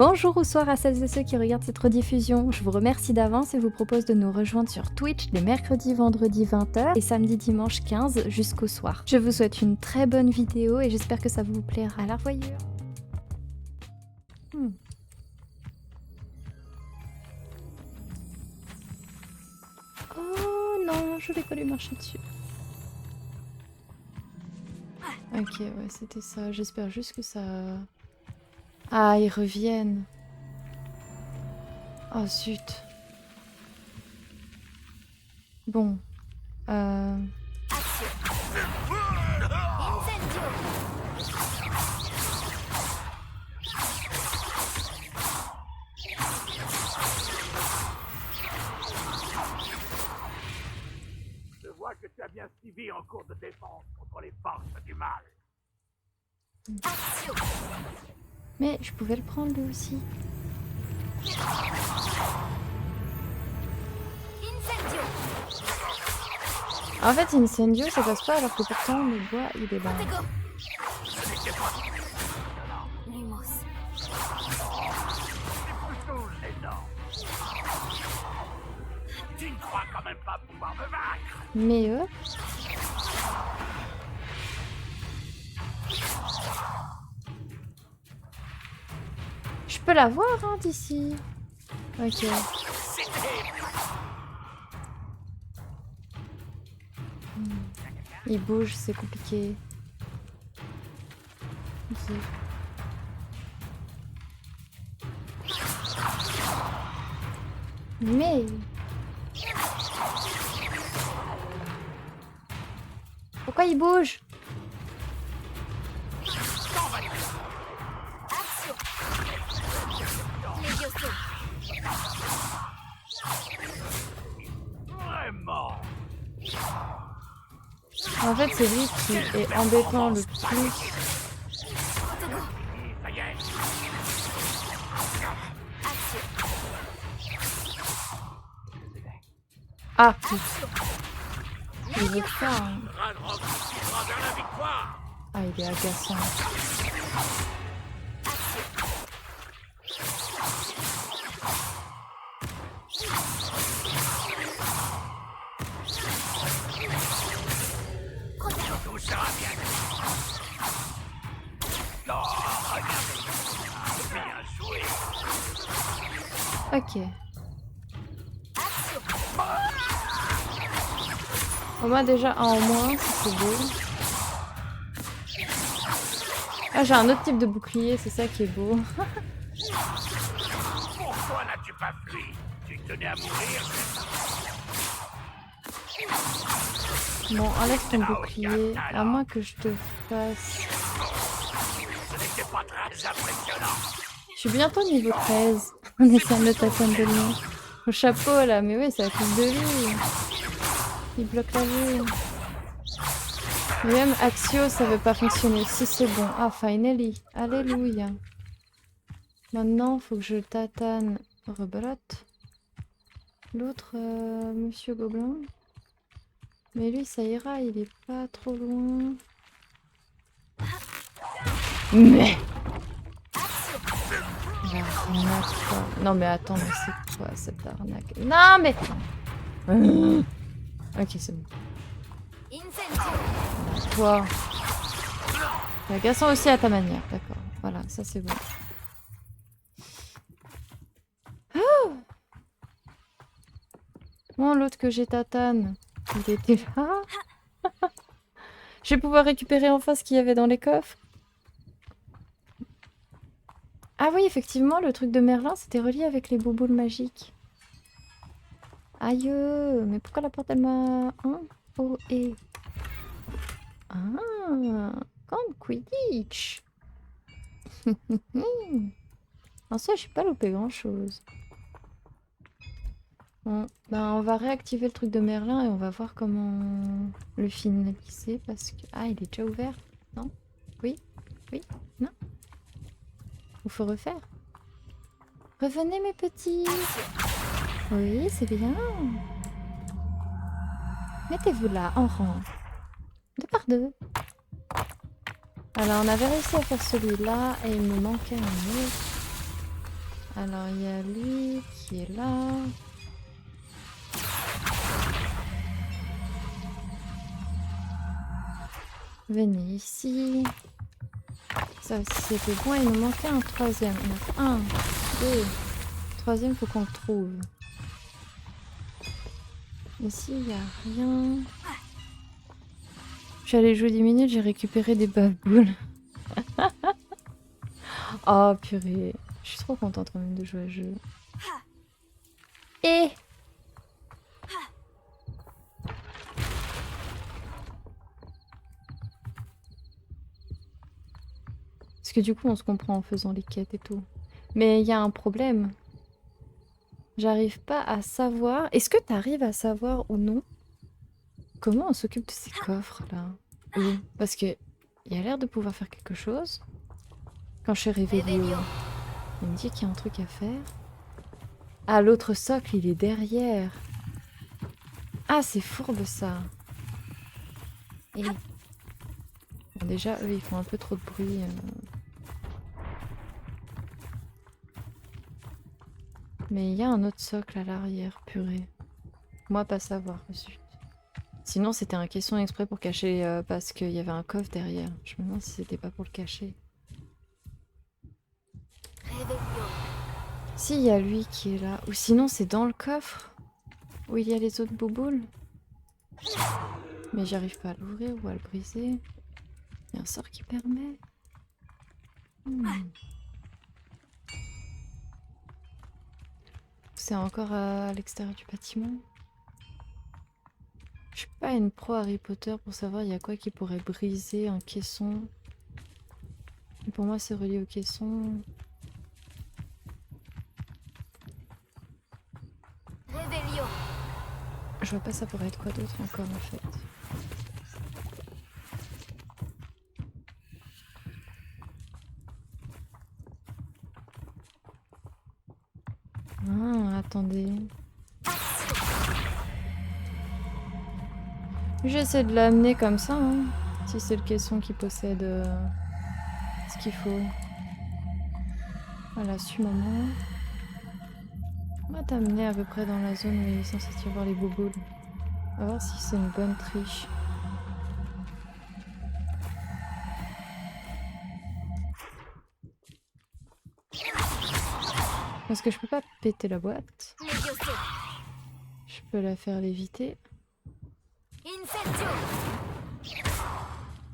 Bonjour ou soir à celles et ceux qui regardent cette rediffusion. Je vous remercie d'avance et vous propose de nous rejoindre sur Twitch les mercredis, vendredis 20h et samedi, dimanche 15 jusqu'au soir. Je vous souhaite une très bonne vidéo et j'espère que ça vous plaira. À la revoyure. Oh non, je vais pas lui marcher dessus. Ok, ouais, c'était ça. J'espère juste que ça... Ah, ils reviennent. Oh zut. Bon. Je vois que tu as bien suivi en cours de défense contre les forces du mal. Mais je pouvais le prendre lui aussi. En fait, Incendio, ça passe pas alors que pourtant le bois il est là. Tu ne crois quand même pas pouvoir me vaincre. Mais je peux la voir hein, d'ici. Ok. Il bouge, c'est compliqué. Ok. Mais... Pourquoi il bouge? Vraiment. En fait, c'est lui qui est embêtant le plus. Ça y est. Ah! Il veut pas. Hein. Ranrock tirera vers la victoire. Ah, il est agaçant. Tout sera bien. Non, regardez. Bien joué. Ok. Au moins déjà un en moins, c'est beau. Ah, j'ai un autre type de bouclier, c'est ça qui est beau. Pourquoi n'as-tu pas fui? Tu tenais à mourir. Bon, enlève ton bouclier, à moins que je te fasse... Ce n'était pas très impressionnant. Je suis bientôt niveau 13. On essaie de tatane de lui. Au chapeau là, mais oui, c'est à cause de lui. Il bloque la vue. Mais même Axio, ça veut pas fonctionner. Si c'est bon. Ah, finally. Alléluia. Maintenant, faut que je tatane rebelote. L'autre, Monsieur Gobelin. Mais lui, ça ira, il est pas trop loin. Mais... L'arnaque, quoi. Non mais attends, mais c'est quoi cette arnaque? Non mais... Ok, c'est bon. Toi. T'es agaçant aussi à ta manière, d'accord. Voilà, ça c'est bon. Oh bon, l'autre que j'ai tatane, il était là. Je vais pouvoir récupérer enfin ce qu'il y avait dans les coffres. Ah oui, effectivement, le truc de Merlin, c'était relié avec les bouboules magiques. Aïe, mais pourquoi la porte, elle m'a... Hein? Oh, et... Ah, camp Quidditch. En soi, j'ai pas loupé grand-chose. Bon, ben on va réactiver le truc de Merlin et on va voir comment le finaliser parce que... Ah, il est déjà ouvert? Non? Oui? Oui? Non? Il faut refaire. Revenez mes petits. Oui, c'est bien. Mettez-vous là, en rang. 2 par 2. Alors, on avait réussi à faire celui-là et il me manquait un autre. Alors, il y a lui qui est là. Venez ici. Ça aussi, c'était bon. Il nous manquait un troisième. Il y en a un, deux. Troisième, faut qu'on le trouve. Ici, il n'y a rien. Je suis allée jouer 10 minutes, j'ai récupéré des baboules. Oh purée. Je suis trop contente quand même de jouer à ce jeu. Et parce que du coup, on se comprend en faisant les quêtes et tout. Mais il y a un problème. J'arrive pas à savoir. Est-ce que tu arrives à savoir ou non comment on s'occupe de ces coffres là? Oui, parce que il a l'air de pouvoir faire quelque chose. Quand je suis réveillée, il me dit qu'il y a un truc à faire. Ah, l'autre socle, il est derrière. Ah, c'est fourbe ça. Et... Bon, déjà, eux, ils font un peu trop de bruit. Mais il y a un autre socle à l'arrière, purée. Moi, pas savoir, zut. Sinon, c'était un caisson exprès pour cacher, parce qu'il y avait un coffre derrière. Je me demande si c'était pas pour le cacher. Si, il y a lui qui est là. Ou sinon, c'est dans le coffre où il y a les autres bouboules. Mais j'arrive pas à l'ouvrir ou à le briser. Il y a un sort qui permet. C'est encore à l'extérieur du bâtiment. Je suis pas une pro Harry Potter pour savoir il y a quoi qui pourrait briser un caisson. Et pour moi, c'est relié au caisson. Je vois pas ça pourrait être quoi d'autre encore en fait. Ah, attendez. J'essaie de l'amener comme ça, hein, si c'est le caisson qui possède ce qu'il faut. Voilà, suis maman. On va t'amener à peu près dans la zone où il est censé y avoir les bouboules. On va voir si c'est une bonne triche. Parce que je peux pas péter la boîte. Je peux la faire léviter.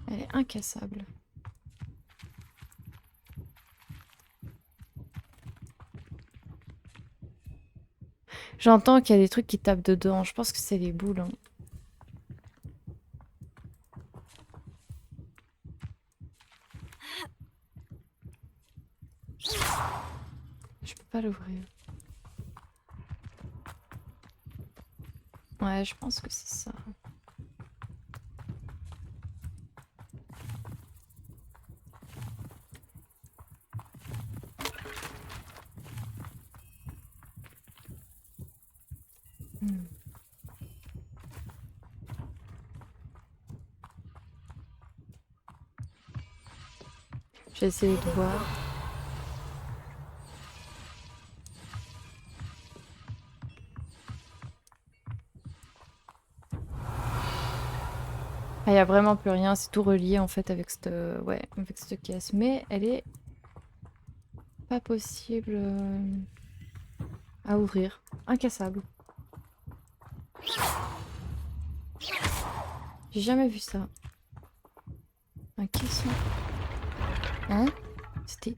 Elle est incassable. J'entends qu'il y a des trucs qui tapent dedans. Je pense que c'est les boules. Hein. Je peux pas l'ouvrir. Ouais, je pense que c'est ça. J'ai essayé de voir. Ah, y a vraiment plus rien, c'est tout relié en fait avec cette, ouais, avec cette caisse. Mais elle est pas possible à ouvrir. Incassable. J'ai jamais vu ça. Un caisson. Hein? C'était...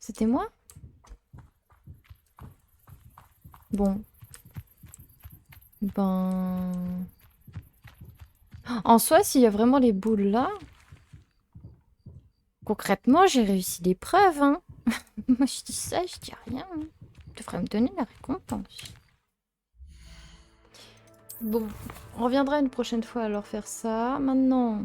C'était moi? Bon. Ben... En soi, s'il y a vraiment les boules là... Concrètement, j'ai réussi l'épreuve, hein. Moi, je dis ça, je dis rien. Hein. Tu devrais me donner la récompense. Bon, on reviendra une prochaine fois à leur faire ça. Maintenant...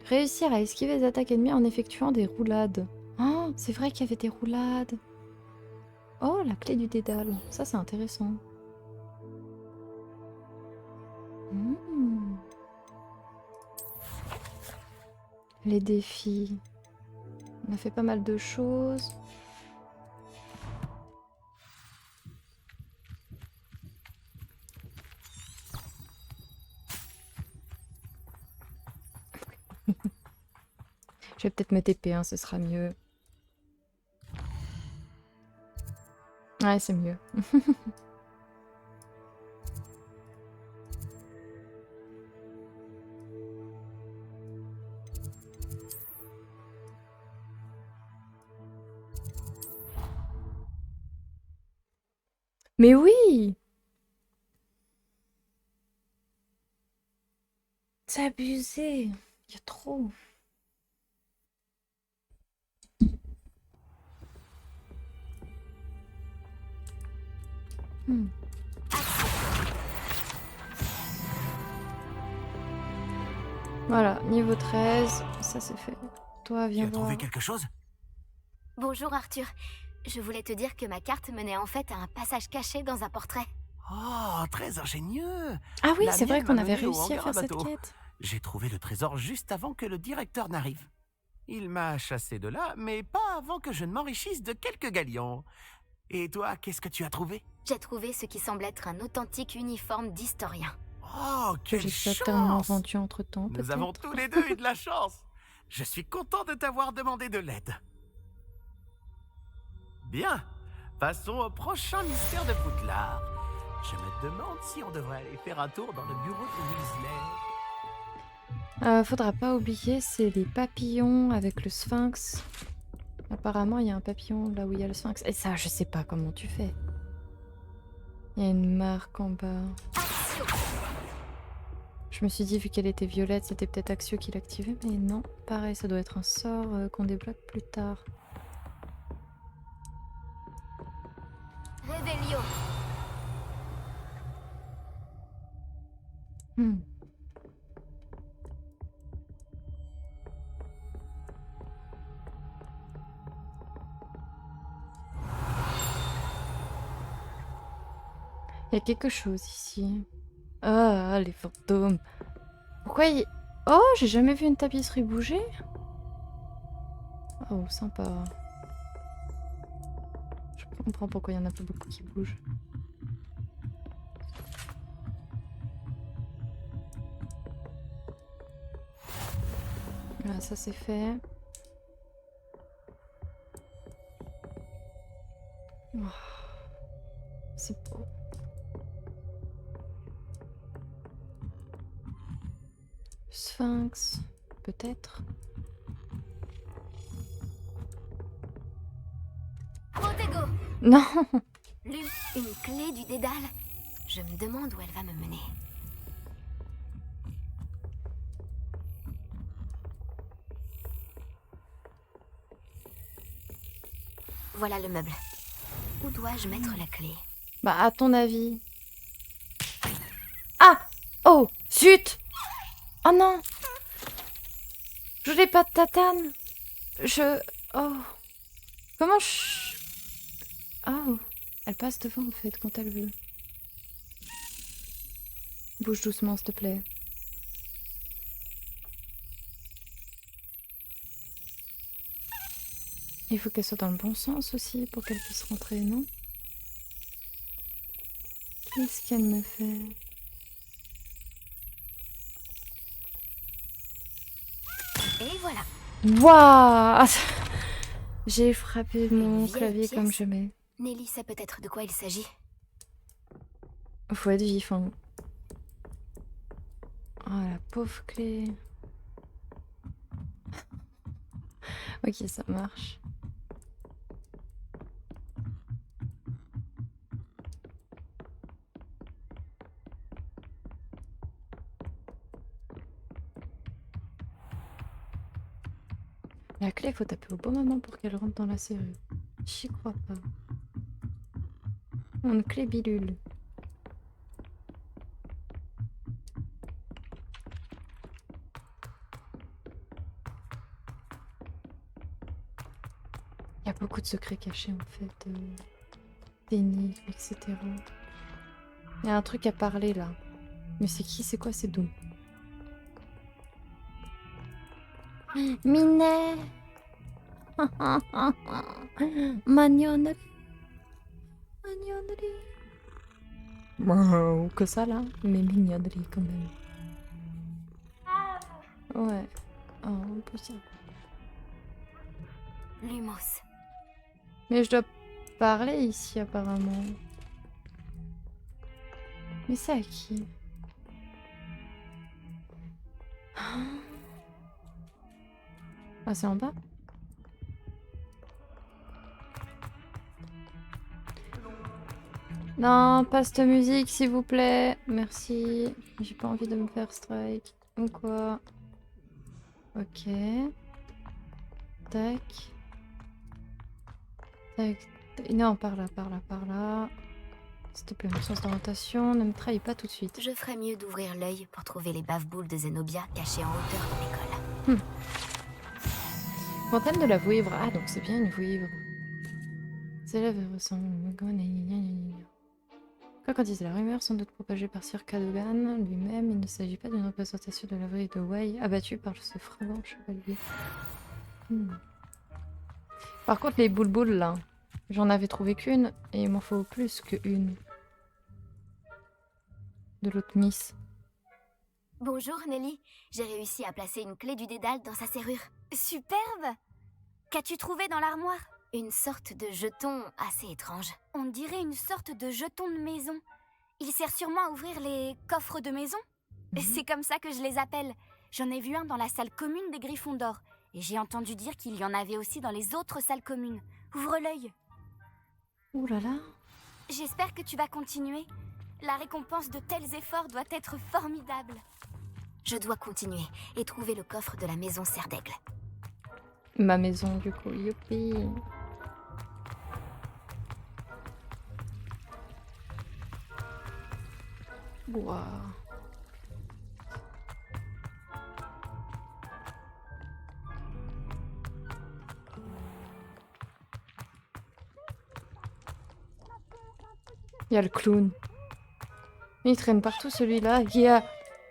Réussir à esquiver les attaques ennemies en effectuant des roulades. Oh, c'est vrai qu'il y avait des roulades. Oh, la clé du dédale. Ça, c'est intéressant. Les défis. On a fait pas mal de choses. Je vais peut-être me TP, hein, ce sera mieux. Ouais, c'est mieux. Mais oui! C'est abusé. Il y a trop. Hmm. Voilà, niveau 13, ça c'est fait. Toi, Tu viens as trouvé voir. quelque chose? Bonjour Arthur. Je voulais te dire que ma carte menait en fait à un passage caché dans un portrait. Oh, très ingénieux! Ah oui, La c'est vrai mienne qu'on m'a avait mené au réussi à hangar faire cette bateau. quête. J'ai trouvé le trésor juste avant que le directeur n'arrive. Il m'a chassé de là, mais pas avant que je ne m'enrichisse de quelques galions. Et toi, qu'est-ce que tu as trouvé? J'ai trouvé ce qui semble être un authentique uniforme d'historien. Oh, Que quelle j'ai certainement chance! vendu entre temps, Nous avons peut-être. tous les deux eu de la chance. Je suis content de t'avoir demandé de l'aide. Bien, passons au prochain mystère de Poudlard. Je me demande si on devrait aller faire un tour dans le bureau de Weasley. Faudra pas oublier, c'est les papillons avec le sphinx. Apparemment, il y a un papillon là où il y a le sphinx. Et ça, je sais pas comment tu fais. Il y a une marque en bas. Je me suis dit, vu qu'elle était violette, c'était peut-être Axio qui l'activait, mais non. Pareil, ça doit être un sort qu'on débloque plus tard. Revelio. Hmm. Il y a quelque chose ici. Ah, les fantômes. Pourquoi il... Oh, j'ai jamais vu une tapisserie bouger. Oh, sympa. Je comprends pourquoi il y en a pas beaucoup qui bougent. Voilà, ça c'est fait. Oh, c'est beau. Sphinx, peut-être. Protego. Non. Lu, une clé du dédale. Je me demande où elle va me mener. Voilà le meuble. Où dois-je mettre la clé? Bah, à ton avis. Ah! Oh! Zut! Oh non! Je n'ai pas de tatane! Oh! Comment je... Oh! Elle passe devant, en fait, quand elle veut. Bouge doucement, s'il te plaît. Il faut qu'elle soit dans le bon sens aussi, pour qu'elle puisse rentrer, non? Qu'est-ce qu'elle me fait? Et voilà. Waouh! J'ai frappé Une mon vieille clavier pièce. comme jamais. Nelly sait peut-être de quoi il s'agit. Faut être vif, hein. Oh, la pauvre clé. Ok, ça marche. La clé, faut taper au bon moment pour qu'elle rentre dans la serrure. J'y crois pas. Une clé bidule. Il y a beaucoup de secrets cachés en fait, d'énigmes, etc. Il y a un truc à parler là. Mais c'est qui? C'est quoi? C'est Doom. Minet! Mignonnerie. Mignonnerie. Wow, que ça là, mais mignonnerie quand même. Ouais. Oh, on peut ça. Lumos. Mais je dois parler ici apparemment. Mais c'est à qui? Ah, c'est en bas? Non, pas cette musique, s'il vous plaît. Merci. J'ai pas envie de me faire strike. Ou quoi? Ok. Tac. Tac. Non, par là, par là, par là. S'il te plaît, mon sens d'orientation, ne me trahis pas tout de suite. Je ferais mieux d'ouvrir l'œil pour trouver les bave-boules de Zenobia cachées en hauteur de l'école. Fontaine de la vouivre. Ah, donc c'est bien une vouivre. Ces lèvres ressemblent Quoi qu'en dise la rumeur, sans doute propagée par Sir Cadogan lui-même, il ne s'agit pas d'une représentation de la vraie de Wei abattue par ce fragant chevalier. Par contre, les boules là, j'en avais trouvé qu'une et il m'en faut plus qu'une. De l'autre Miss. Bonjour Nelly, j'ai réussi à placer une clé du dédale dans sa serrure. Superbe! Qu'as-tu trouvé dans l'armoire? Une sorte de jeton assez étrange. On dirait une sorte de jeton de maison. Il sert sûrement à ouvrir les coffres de maison. C'est comme ça que je les appelle. J'en ai vu un dans la salle commune des Griffons d'Or. Et j'ai entendu dire qu'il y en avait aussi dans les autres salles communes. Ouvre l'œil. Ouh là là. J'espère que tu vas continuer. La récompense de tels efforts doit être formidable. Je dois continuer et trouver le coffre de la maison Serre d'Aigle. Ma maison du coup, youpi. Waouh. Il y a le clown. Il traîne partout celui-là. Il y a...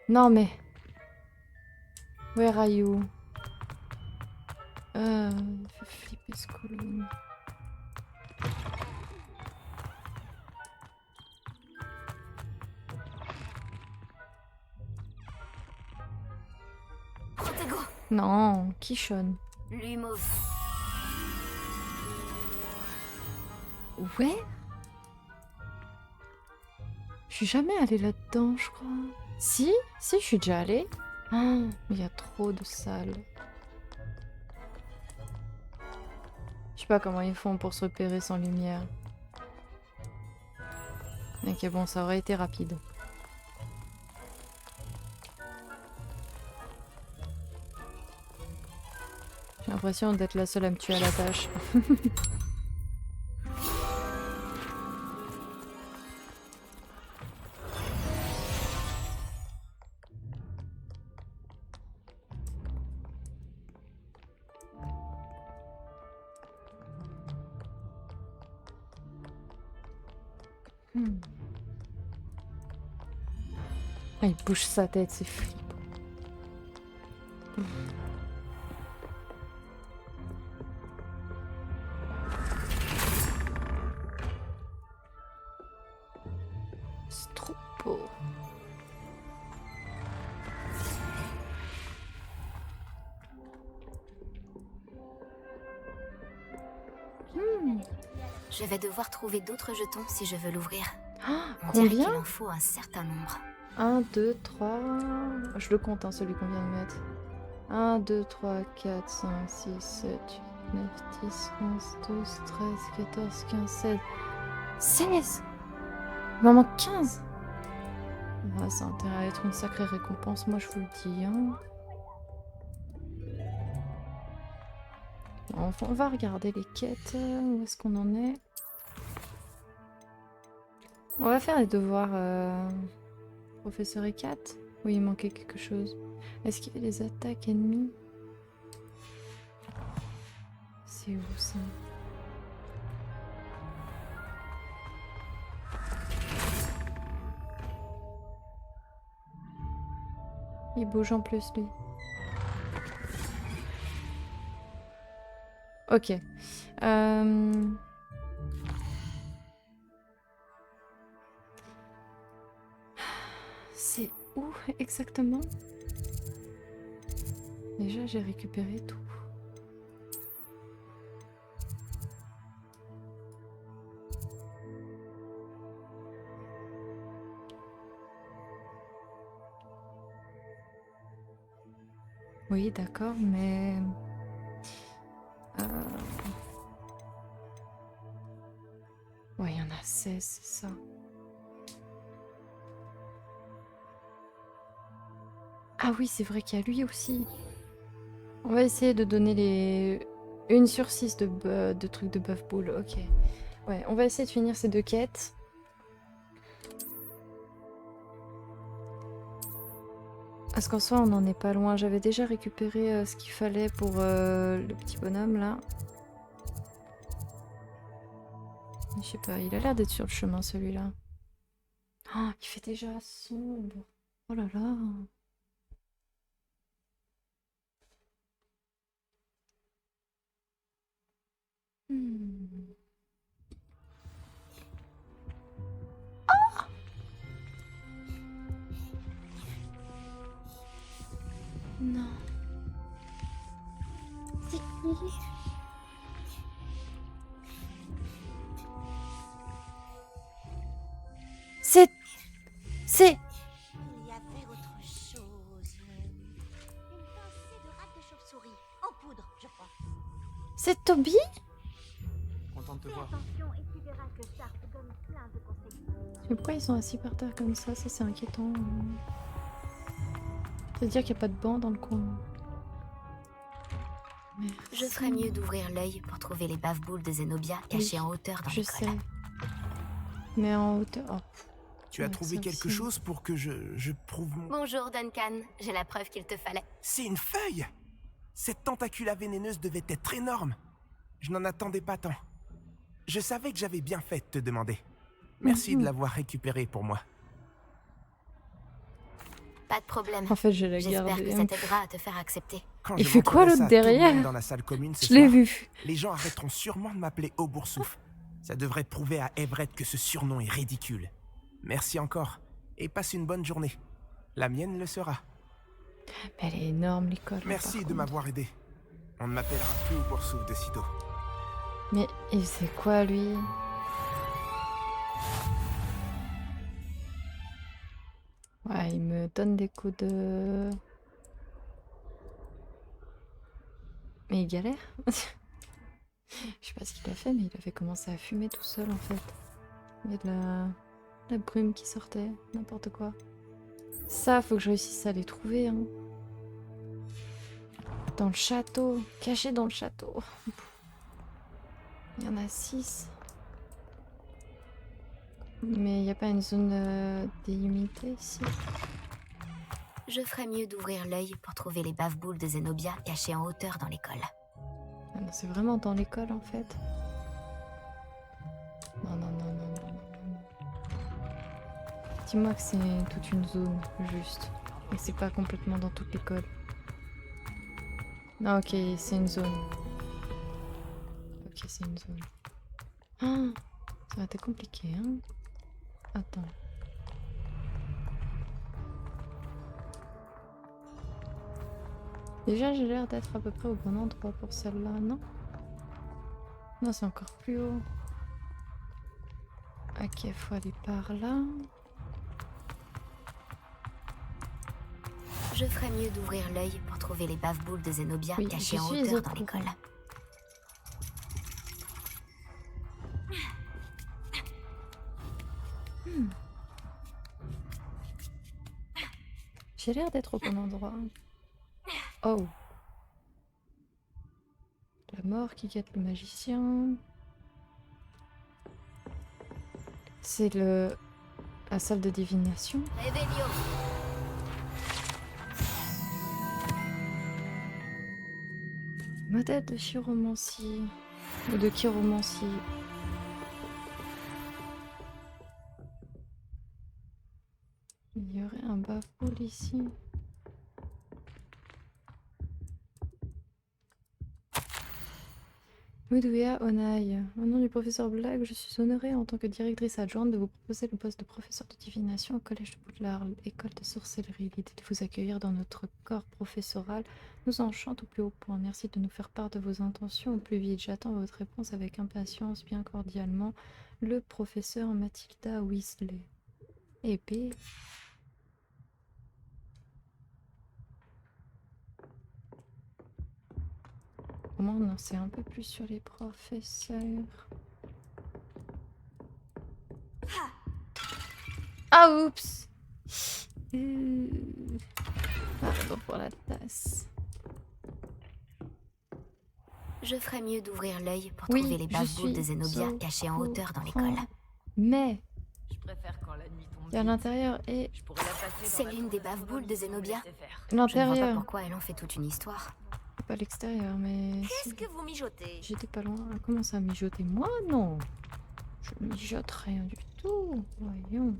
Non mais... Where are you? Il fait flipper ce clown. Protego. Non, Kishon. Lumos. Ouais? Je suis jamais allée là-dedans, je crois. Si, je suis déjà allée. Oh, il y a trop de salles. Je sais pas comment ils font pour se repérer sans lumière. Ok, bon, ça aurait été rapide. J'ai l'impression d'être la seule à me tuer à la tâche. Ah, il bouge sa tête, c'est flippant. C'est trop beau. Je vais devoir trouver d'autres jetons si je veux l'ouvrir. On dirait Combien? qu'il en faut un certain nombre. 1, 2, 3... Je le compte, hein, celui qu'on vient de mettre. 1, 2, 3, 4, 5, 6, 7, 8, 9, 10, 11, 12, 13, 14, 15, 16... 16! Il m'en manque 15! Ah, ça a intérêt à être une sacrée récompense, moi je vous le dis. Hein. Enfin, on va regarder les quêtes. Où est-ce qu'on en est? On va faire les devoirs... Professeur Ekat? Oui, il manquait quelque chose. Est-ce qu'il y a des attaques ennemies? C'est où ça? Il bouge en plus lui. Ok. C'est où exactement? Déjà, j'ai récupéré tout. Oui, d'accord, mais... Ouais, il y en a 16, c'est ça. Ah oui, c'est vrai qu'il y a lui aussi. On va essayer de donner les 1 sur 6 de trucs de Buff Bull, ok. Ouais, on va essayer de finir ces 2 quêtes. Parce qu'en soi, on n'en est pas loin. J'avais déjà récupéré ce qu'il fallait pour le petit bonhomme, là. Je sais pas, il a l'air d'être sur le chemin, celui-là. Oh, il fait déjà sombre. Oh là là. Hmm. Non. C'est qui? C'est... Il y avait autre chose. Une pincée de rate de chauve-souris. En poudre, je crois. C'est Toby? Content de te Fais voir. attention et tu verras que Sharp donne plein de conseils. Mais pourquoi ils sont assis par terre comme ça? Ça, c'est inquiétant. C'est-à-dire qu'il n'y a pas de banc dans le coin. Merci. Je ferais mieux d'ouvrir l'œil pour trouver les bave-boules de Zenobia cachées Oui, en hauteur dans je l'école. sais. Mais en hauteur... Oh. Tu as Ouais, trouvé ça quelque aussi. chose pour que je prouve mon... Bonjour Duncan, j'ai la preuve qu'il te fallait. C'est une feuille! Cette tentacula vénéneuse devait être énorme. Je n'en attendais pas tant. Je savais que j'avais bien fait de te demander. Merci de l'avoir récupérée pour moi. Pas de problème. En fait, je l'ai J'espère gardé. que ça t'aidera à te faire accepter. Quand Il je fait quoi, montrerai l'autre ça à tout le derrière? monde dans la salle commune ce Je l'ai soir, vu. les gens arrêteront sûrement de m'appeler Auboursouf. Ça devrait prouver à Everett que ce surnom est ridicule. Merci encore, et passe une bonne journée. La mienne le sera. Mais elle est énorme, l'école. là, Merci par de contre. m'avoir aidé. On ne m'appellera plus Auboursouf de sitôt. Mais il faisait quoi, lui? Ouais, il me donne des coups de... Mais il galère. Je sais pas ce qu'il a fait, mais il avait commencé à fumer tout seul, en fait. Il y a de la brume qui sortait, n'importe quoi. Ça, faut que je réussisse à les trouver, hein. Dans le château, caché dans le château. Il y en a 6. Mais il n'y a pas une zone délimitée ici. Je ferais mieux d'ouvrir l'œil pour trouver les bave-boules de Zenobia cachées en hauteur dans l'école. Ah non, c'est vraiment dans l'école, en fait. Non, non, non, non, non, non, non. Dis-moi que c'est toute une zone, juste. Et c'est pas complètement dans toute l'école. Non, ok, c'est une zone. Ok, c'est une zone. Ah, ça va être compliqué, hein. Attends. Déjà, j'ai l'air d'être à peu près au bon endroit pour celle-là, non? Non, c'est encore plus haut. Ok, faut aller par là. Je ferais mieux d'ouvrir l'œil pour trouver les bave-boules de Zenobia Oui, cachées je en suis hauteur au dans courant. l'école. J'ai l'air d'être au bon endroit. Oh. La mort qui guette le magicien. C'est la salle de divination. Réveillon. Modèle de chiromancie. Ou de chiromancie. Il y aurait un bave-boule ici. Oudouya Onaï. Au nom du professeur Black, je suis honorée en tant que directrice adjointe de vous proposer le poste de professeur de divination au collège de Poudlard, école de sorcellerie. L'idée de vous accueillir dans notre corps professoral nous enchante au plus haut point. Merci de nous faire part de vos intentions au plus vite. J'attends votre réponse avec impatience, bien cordialement. Le professeur Mathilda Weasley. Épée. Au moins, on en sait un peu plus sur les professeurs. Ah, oups! Pardon pour la tasse. Je ferais mieux d'ouvrir l'œil pour Oui, trouver les je bave-boules de suis Zenobia au cachées en hauteur dans l'école. courant. Mais, Je préfère quand la nuit tombe il y a vite. l'intérieur et Je pourrais la passer C'est dans la l'une tour des de bave-boules de Symbolis sans me Zenobia. laisser faire. Je ne vois pas l'intérieur. pourquoi elle en fait toute une histoire. Pas l'extérieur, mais Qu'est-ce si, que vous mijotez? j'étais pas loin. Elle commence à mijoter. Moi, non. Je mijote rien du tout. Voyons.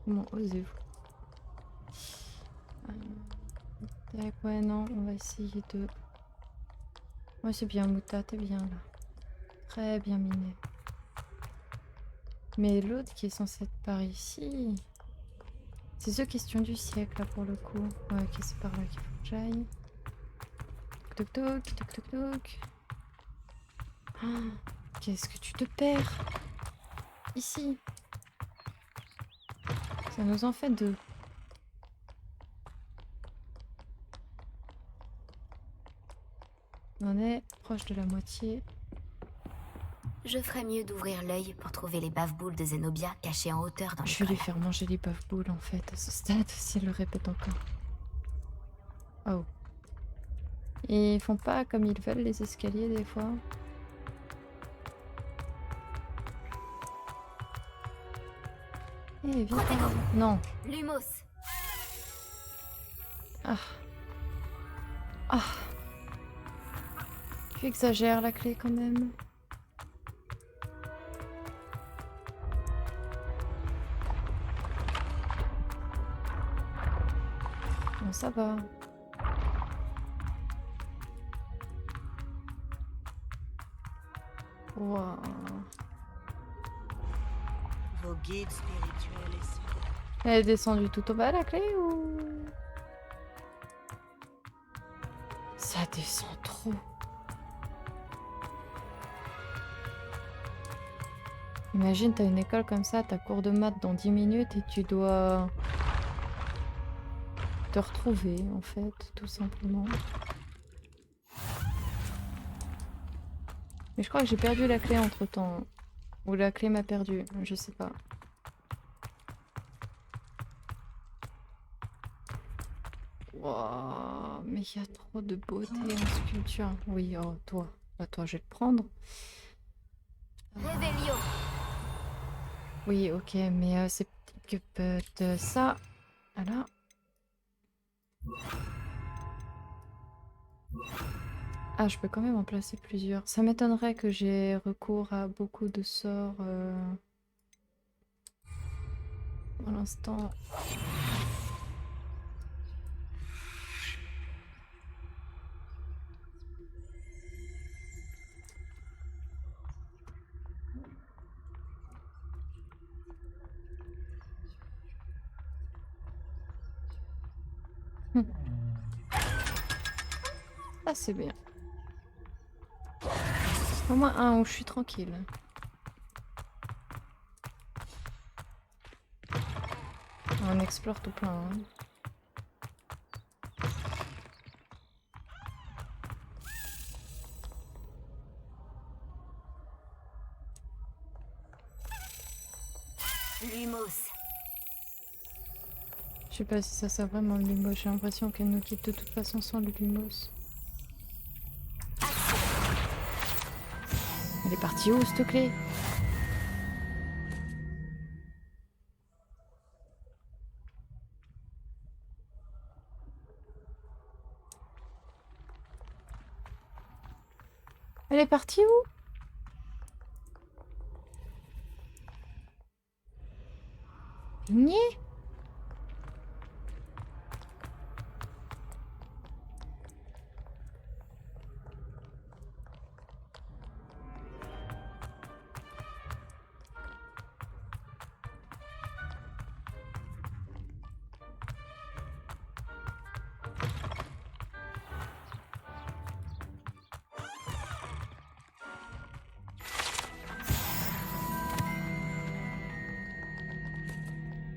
Comment osez-vous? Tac, ouais, non, on va essayer de... Ouais, c'est bien, Mouta, t'es bien là. Très bien miné. Mais l'autre qui est censé être par ici... C'est ce question du siècle, là, pour le coup. Ouais, ok, c'est par là qu'il faut que j'aille. Toc toc toc, toc toc toc. Ah, qu'est-ce que tu te perds? Ici. Ça nous en fait deux. On en est proche de la moitié. Je ferais mieux d'ouvrir l'œil pour trouver les bave-boules de Zenobia cachées en hauteur dans Je vais lui l'école. faire manger les bave-boules en fait à ce stade s'il le répète encore. Oh. Ils font pas comme ils veulent les escaliers des fois. Eh, viens. Non. Lumos. Ah. Ah. Tu exagères la clé quand même. Bon, ça va. Waouh. Vos guides spirituels et ceux- Elle est descendue tout au bas la clé ou... Ça descend trop. Imagine, t'as une école comme ça, t'as cours de maths dans 10 minutes et tu dois te retrouver en fait, tout simplement. Mais je crois que j'ai perdu la clé entre temps. Ou la clé m'a perdu, je sais pas. Wow, mais il y a trop de beauté en sculpture. Oui, oh, toi. Bah, toi, je vais le prendre. Revelio. Oui, ok, mais c'est que peut-être ça. Voilà. Ah, je peux quand même en placer plusieurs. Ça m'étonnerait que j'ai recours à beaucoup de sorts pour l'instant. Ah, c'est bien. Au moins un où je suis tranquille. On explore tout plein. Hein. Lumos. Je sais pas si ça sert vraiment le lumos. J'ai l'impression qu'elle nous quitte de toute façon sans le lumos. Elle est partie où cette clé? Elle est partie où? Niais.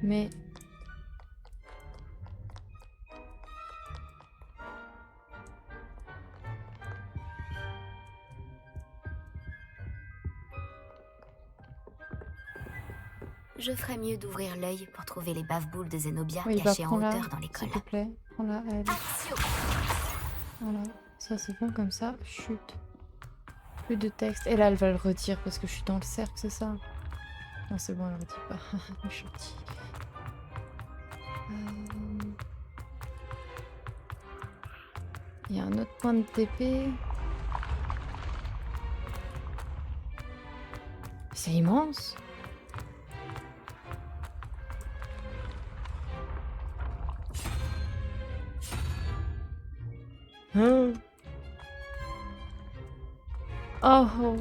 Mais... Je ferais mieux d'ouvrir l'œil pour trouver les bave-boules de Zenobia Oui, bah cachées en prends-la, hauteur dans l'école. s'il te plaît. Prends-la, elle. Action. Voilà. Ça, c'est bon comme ça. Chut. Plus de texte. Et là, elle va le redire parce que je suis dans le cercle, c'est ça? Non, c'est bon, elle le redit pas. Je suis gentille. Il y a un autre point de TP. C'est immense. Hein? Oh, oh.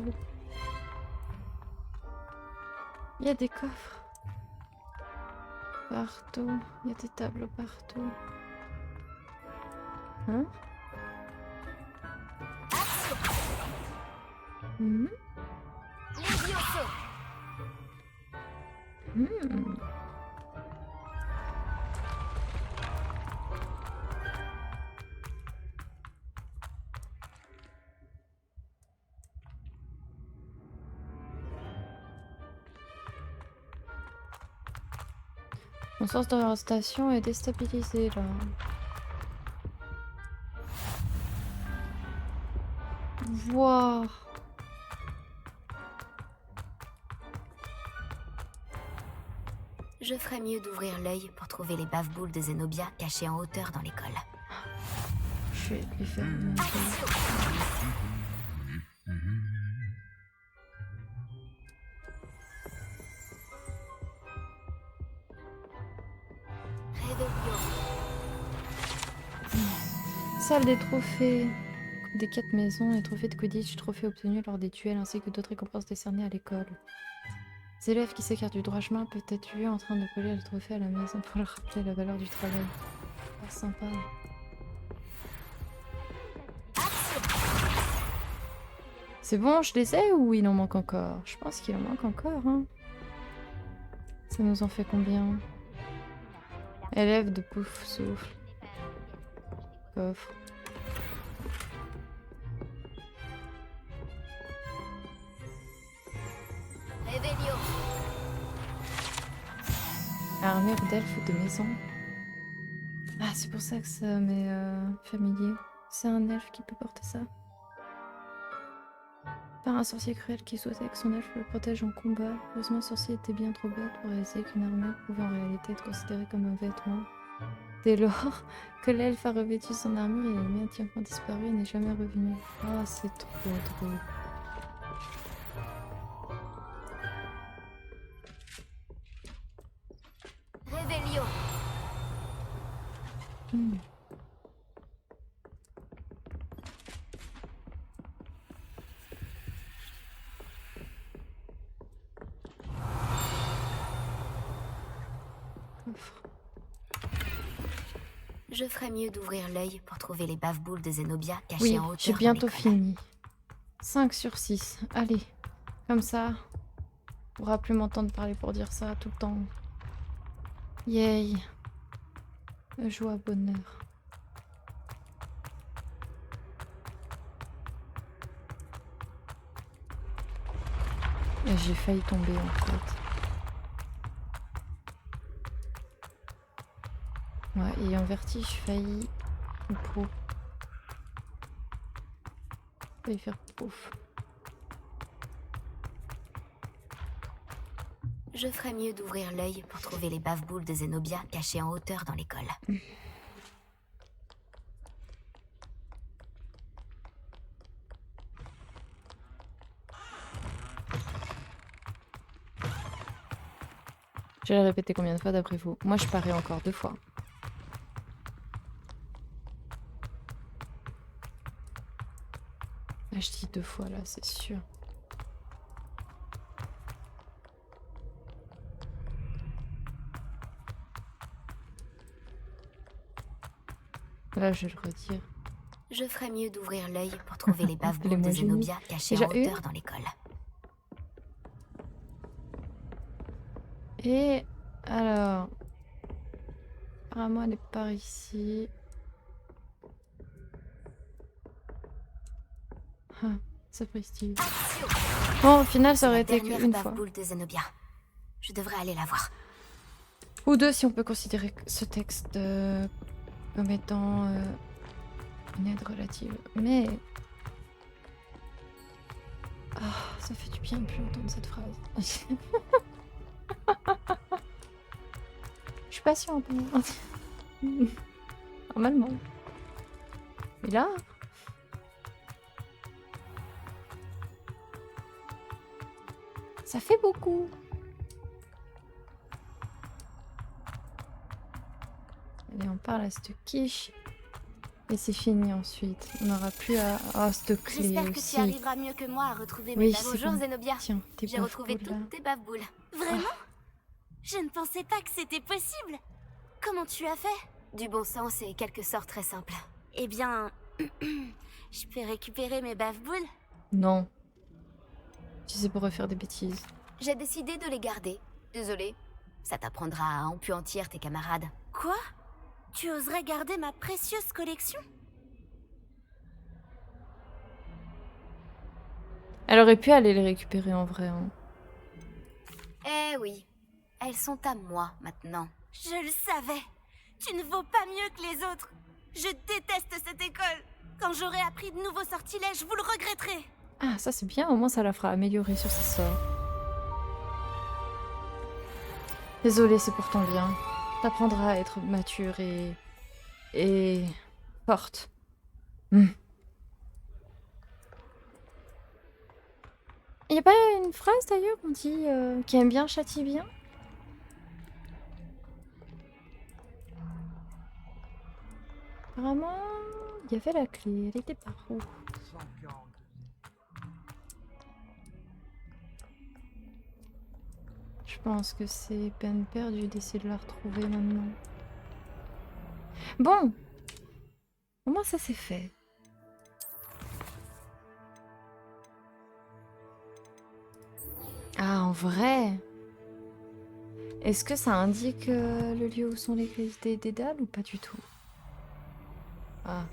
Il y a des coffres. Partout. Il y a des tableaux partout. Hein? Mhm. Levioso. Hmm. Mon sens d'orientation est déstabilisé là. Wow. Je ferais mieux d'ouvrir l'œil pour trouver les bave-boules de Zenobia cachées en hauteur dans l'école. Je vais lui faire une... Réveillon. Salle des trophées. Des 4 maisons et trophées de Quidditch, trophées obtenus lors des duels ainsi que d'autres récompenses décernées à l'école. Les élèves qui s'écartent du droit chemin peuvent être vus en train de coller le trophée à la maison pour leur rappeler la valeur du travail. Ah, sympa. C'est bon, je les ai ou il en manque encore? Je pense qu'il en manque encore, hein. Ça nous en fait combien? Élève de pouf souffle. Coffre. Réveillon. Armure d'elfe de maison. Ah, c'est pour ça que ça m'est familier. C'est un elfe qui peut porter ça. Par un sorcier cruel qui souhaitait que son elfe le protège en combat. Heureusement, le sorcier était bien trop bête pour réaliser qu'une armure pouvait en réalité être considérée comme un vêtement. Dès lors que l'elfe a revêtu son armure, il est entièrement disparu et n'est jamais revenu. Ah, c'est trop drôle. Réveillon. Hmm. Coffre. Je ferais mieux d'ouvrir l'œil pour trouver les bave-boules de Zenobia cachées Oui, en hauteur j'ai dans bientôt l'école. fini. 5 sur 6. Allez. Comme ça, on pourra plus m'entendre parler pour dire ça tout le temps. Yay. Joie, bonheur. Et j'ai failli tomber en fait. Ouais, et en vertige, failli pouf. Failli faire pouf. Je ferais mieux d'ouvrir l'œil pour trouver les bave-boules de Zenobia cachées en hauteur dans l'école. Je vais le répéter combien de fois d'après vous? Moi, je parie encore 2 fois. Ah, je dis 2 fois là, c'est sûr. Là, je vais le redire. Je ferais mieux d'ouvrir l'œil pour trouver les bave-boules Les de mots génies. Zenobia cachées Déjà en une. hauteur dans l'école. Et Alors, apparemment elle est par ici. Ah, sapristi. Axio, Bon, au final, ça c'est aurait la été dernière qu'une bave fois. boule de Zenobia. Je devrais aller la voir. Ou deux, si on peut considérer ce texte comme étant une aide relative. Mais... Ah, ça fait du bien de plus entendre cette phrase. Je suis patiente. Hein. Normalement. Mais là... Ça fait beaucoup. Allez, on parle à cette quiche. Et c'est fini ensuite. On n'aura plus à... Oh, cette clé J'espère que tu aussi. arriveras mieux que moi à retrouver Oui, mes c'est baves. Bonjour bon. Zenobia. Tiens, t'es J'ai pas retrouvé cool, là. toutes tes baves boules. Vraiment? Je ne pensais pas que c'était possible. Comment tu as fait? Du bon sens et quelques sorts très simples. Eh bien, je peux récupérer mes baves boules? Non. Tu sais, pour refaire des bêtises. J'ai décidé de les garder. Désolée. Ça t'apprendra à empuantir tes camarades. Quoi? Tu oserais garder ma précieuse collection? Elle aurait pu aller les récupérer en vrai. Hein. Eh oui. Elles sont à moi maintenant. Je le savais. Tu ne vaux pas mieux que les autres. Je déteste cette école. Quand j'aurai appris de nouveaux sortilèges, vous le regretterez. Ah, ça c'est bien. Au moins, ça la fera améliorer sur ses sorts. Désolée, c'est pour ton bien. T'apprendras à être mature et forte. Hmm. Y a pas une phrase d'ailleurs qu'on dit qui aime bien châtie bien? Apparemment, il y avait la clé. Elle était par où? Je pense que c'est peine perdue d'essayer de la retrouver maintenant. Bon, au moins ça c'est fait. Ah, en vrai? Est-ce que ça indique le lieu où sont les clés des dédales ou pas du tout? Ah.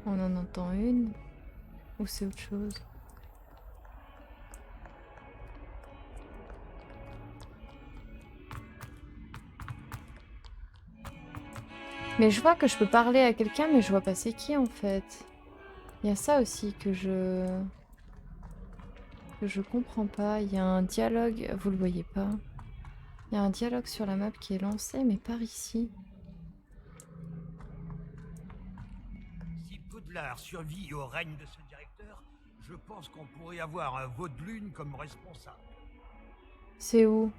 On en entend une? Ou c'est autre chose? Mais je vois que je peux parler à quelqu'un, mais je vois pas c'est qui en fait. Il y a ça aussi que je comprends pas. Il y a un dialogue, vous le voyez pas. Il y a un dialogue sur la map qui est lancé, mais par ici. Si Poudlard survit au règne de ce directeur, je pense qu'on pourrait avoir un Vaudelune comme responsable. C'est où?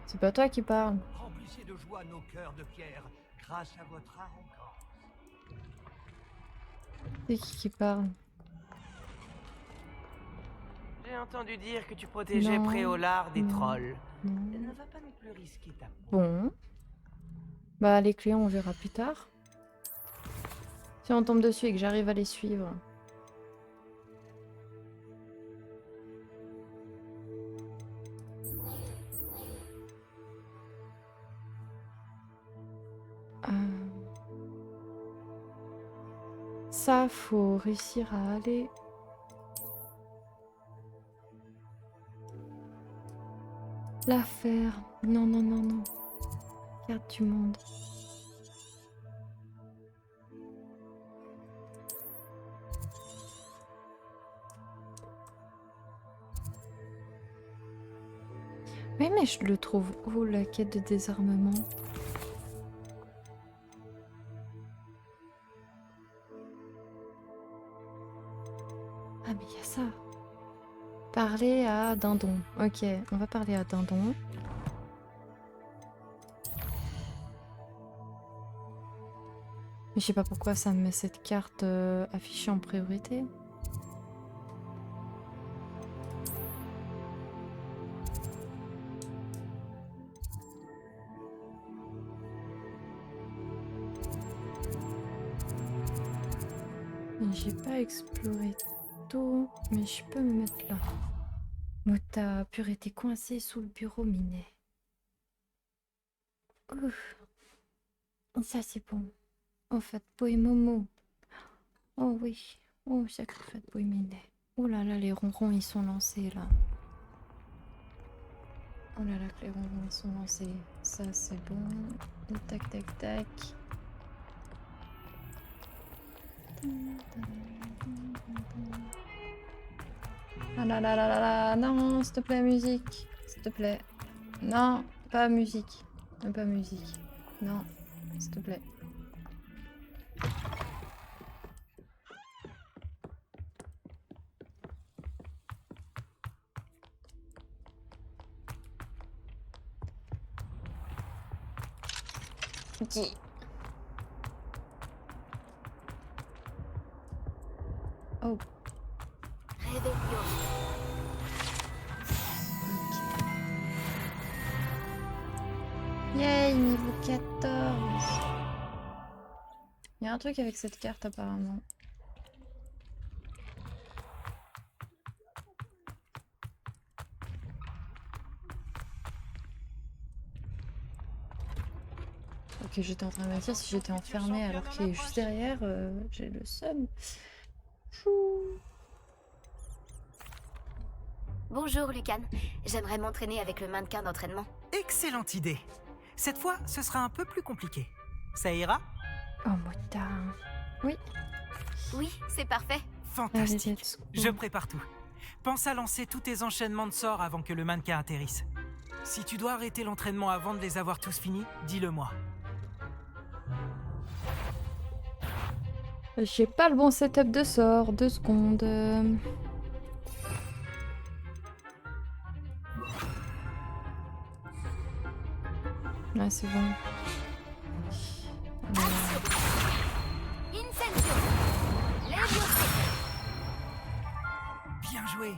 C'est pas toi qui parles. Remplissez de joie nos cœurs de pierre grâce à votre arrogance. C'est qui parle? J'ai entendu dire que tu protégeais Non. Préolard des Non. trolls. Non. Ne va pas non plus risquer ta peau. Bon. Bah les clés on verra plus tard. Si on tombe dessus et que j'arrive à les suivre. Ça, faut réussir à aller. La faire. Non, non, non, non. Carte du monde. Oui, mais je le trouve où, la quête de désarmement? Ah, mais il y a ça. Parler à Dindon. Ok, on va parler à Dindon. Mais je sais pas pourquoi ça me met cette carte affichée en priorité. J'ai pas exploré tout, mais je peux me mettre là. Mota, purée, t'es coincé sous le bureau, Minet. Ouf. Ça, c'est bon. Oh, Fat Boy Momo. Oh oui. Oh, sacré Fat Boy Minet. Oh là là, les ronrons, ils sont lancés, là. Oh là là, que les ronrons, ils sont lancés. Ça, c'est bon. Tac, tac, tac. Ah là là là là là, non, s'il te plaît, musique. S'il te plaît. Non, pas musique. Pas musique. Non, s'il te plaît. Ok. Oh. Réveillon. Yay, niveau 14. Il y a un truc avec cette carte apparemment. Ok, j'étais en train de me dire si j'étais enfermée alors qu'il est juste derrière, j'ai le seum. Chou. Bonjour, Lucan. J'aimerais m'entraîner avec le mannequin d'entraînement. Excellente idée. Cette fois, ce sera un peu plus compliqué. Ça ira? Oh, Mota. Oui. Oui, c'est parfait. Allez, Fantastique. let's go. Je prépare tout. Pense à lancer tous tes enchaînements de sorts avant que le mannequin atterrisse. Si tu dois arrêter l'entraînement avant de les avoir tous finis, dis-le-moi. J'ai pas le bon setup de sort. 2 secondes. Ah, c'est bon. Incendio. Leviosa. Bien joué.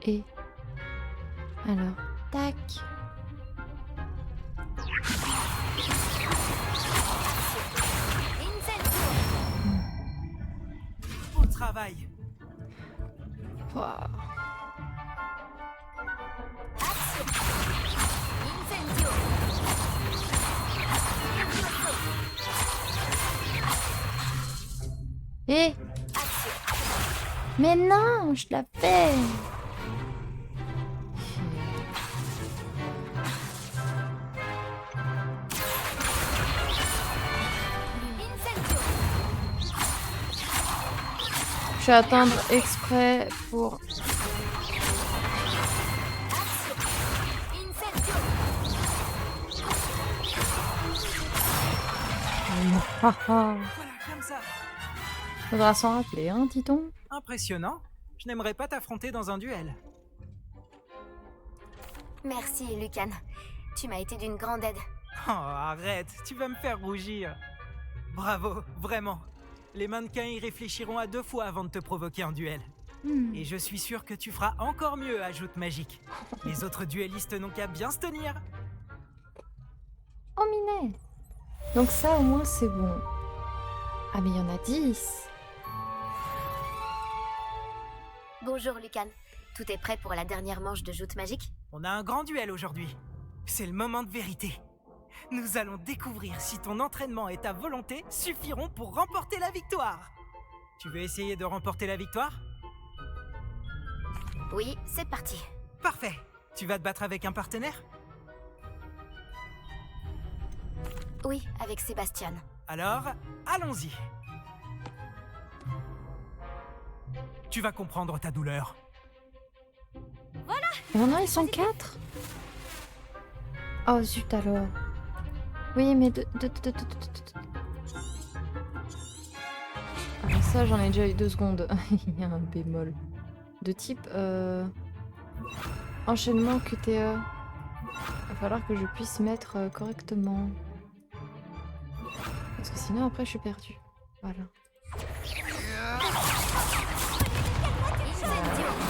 Et alors, tac. Incendio. Beau travail. Ouah. Action. Incendio. Et Action. mais non, je la fais. Incendio. Je vais attendre exprès pour. Action. Incendio. Ah, ah. Voilà, comme ça. Faudra s'en rappeler, hein, dit-on. Impressionnant. Je n'aimerais pas t'affronter dans un duel. Merci, Lucan. Tu m'as été d'une grande aide. Oh, arrête, tu vas me faire rougir. Bravo, vraiment. Les mannequins y réfléchiront à 2 fois avant de te provoquer en duel. Et je suis sûr que tu feras encore mieux à Joute Magique. Les autres duellistes n'ont qu'à bien se tenir. Oh, Minet. Donc ça, au moins, c'est bon. Ah, mais il y en a 10. Bonjour, Lucan. Tout est prêt pour la dernière manche de joute magique? On a un grand duel aujourd'hui. C'est le moment de vérité. Nous allons découvrir si ton entraînement et ta volonté suffiront pour remporter la victoire. Tu veux essayer de remporter la victoire? Oui, c'est parti. Parfait. Tu vas te battre avec un partenaire? Oui, avec Sébastien. Alors, allons-y. Tu vas comprendre ta douleur. Et maintenant, ils sont 4. Oh, zut alors. Oui, mais Ah, ça, j'en ai déjà eu 2 secondes. Il y a un bémol. De type enchaînement QTE. Va falloir que je puisse mettre correctement. Parce que sinon, après, je suis perdue. Voilà.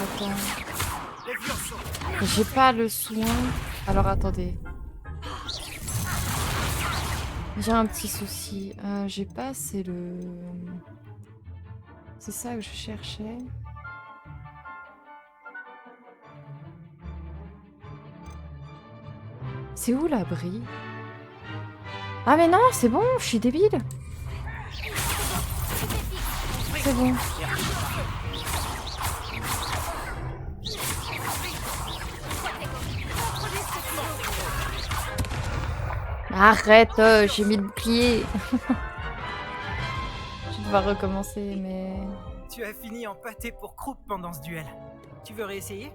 Attends. J'ai pas le soin. Alors attendez. J'ai un petit souci. J'ai pas assez le... C'est ça que je cherchais. C'est où l'abri? Ah mais non, c'est bon, je suis débile. C'est bon. Arrête, j'ai mis le bouclier. Je vais devoir recommencer, mais... Tu as fini en pâté pour croupe pendant ce duel. Tu veux réessayer?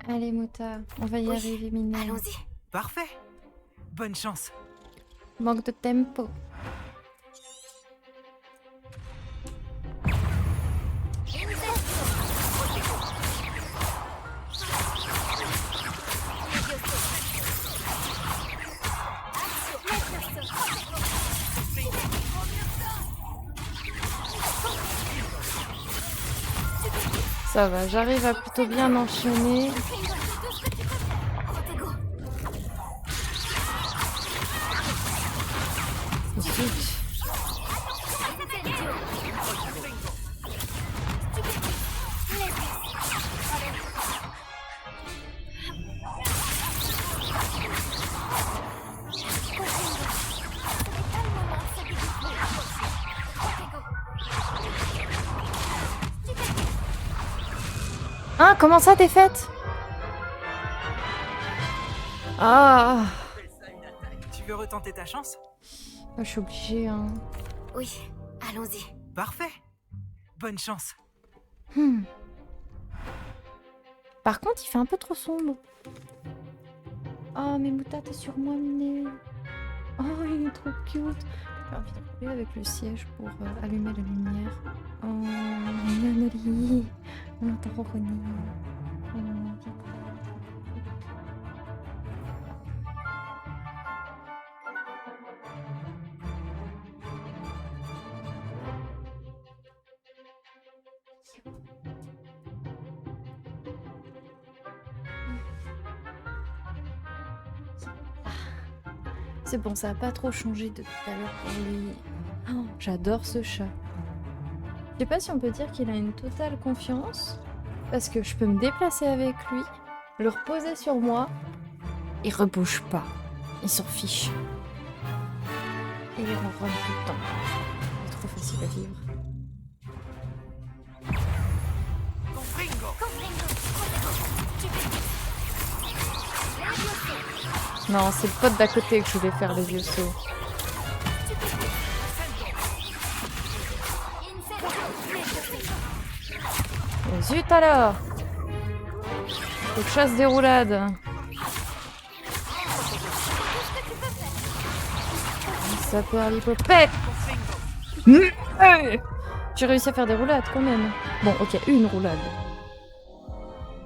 Allez, Mota, on va y Oui, arriver, Minet. Allons-y. Parfait. Bonne chance. Manque de tempo. Ça va, j'arrive à plutôt bien enchaîner. Zut. Hein, comment ça, t'es faite? Ah, Tu veux retenter ta chance? je suis obligée, hein. Oui, allons-y. Parfait. Bonne chance. Par contre, il fait un peu trop sombre. Oh, mais Mouta, t'es sur moi, Minet. Oh, il est trop cute. J'ai envie de couper avec le siège pour allumer la lumière. Oh, Nanoli. On entend ronronner. Oh, vite. C'est bon, ça a pas trop changé de tout à l'heure pour lui. Oh, j'adore ce chat. Je sais pas si on peut dire qu'il a une totale confiance, parce que je peux me déplacer avec lui, le reposer sur moi, il rebouge pas, il s'en fiche. Et il ronronne tout le temps. C'est trop facile à vivre. Non, c'est le pote d'à côté que je voulais faire les vieux sauts. Oh, zut alors! Faut que je chasse des roulades. Ça perd l'hypopète! J'ai réussi à faire des roulades quand même. Bon, ok, une roulade.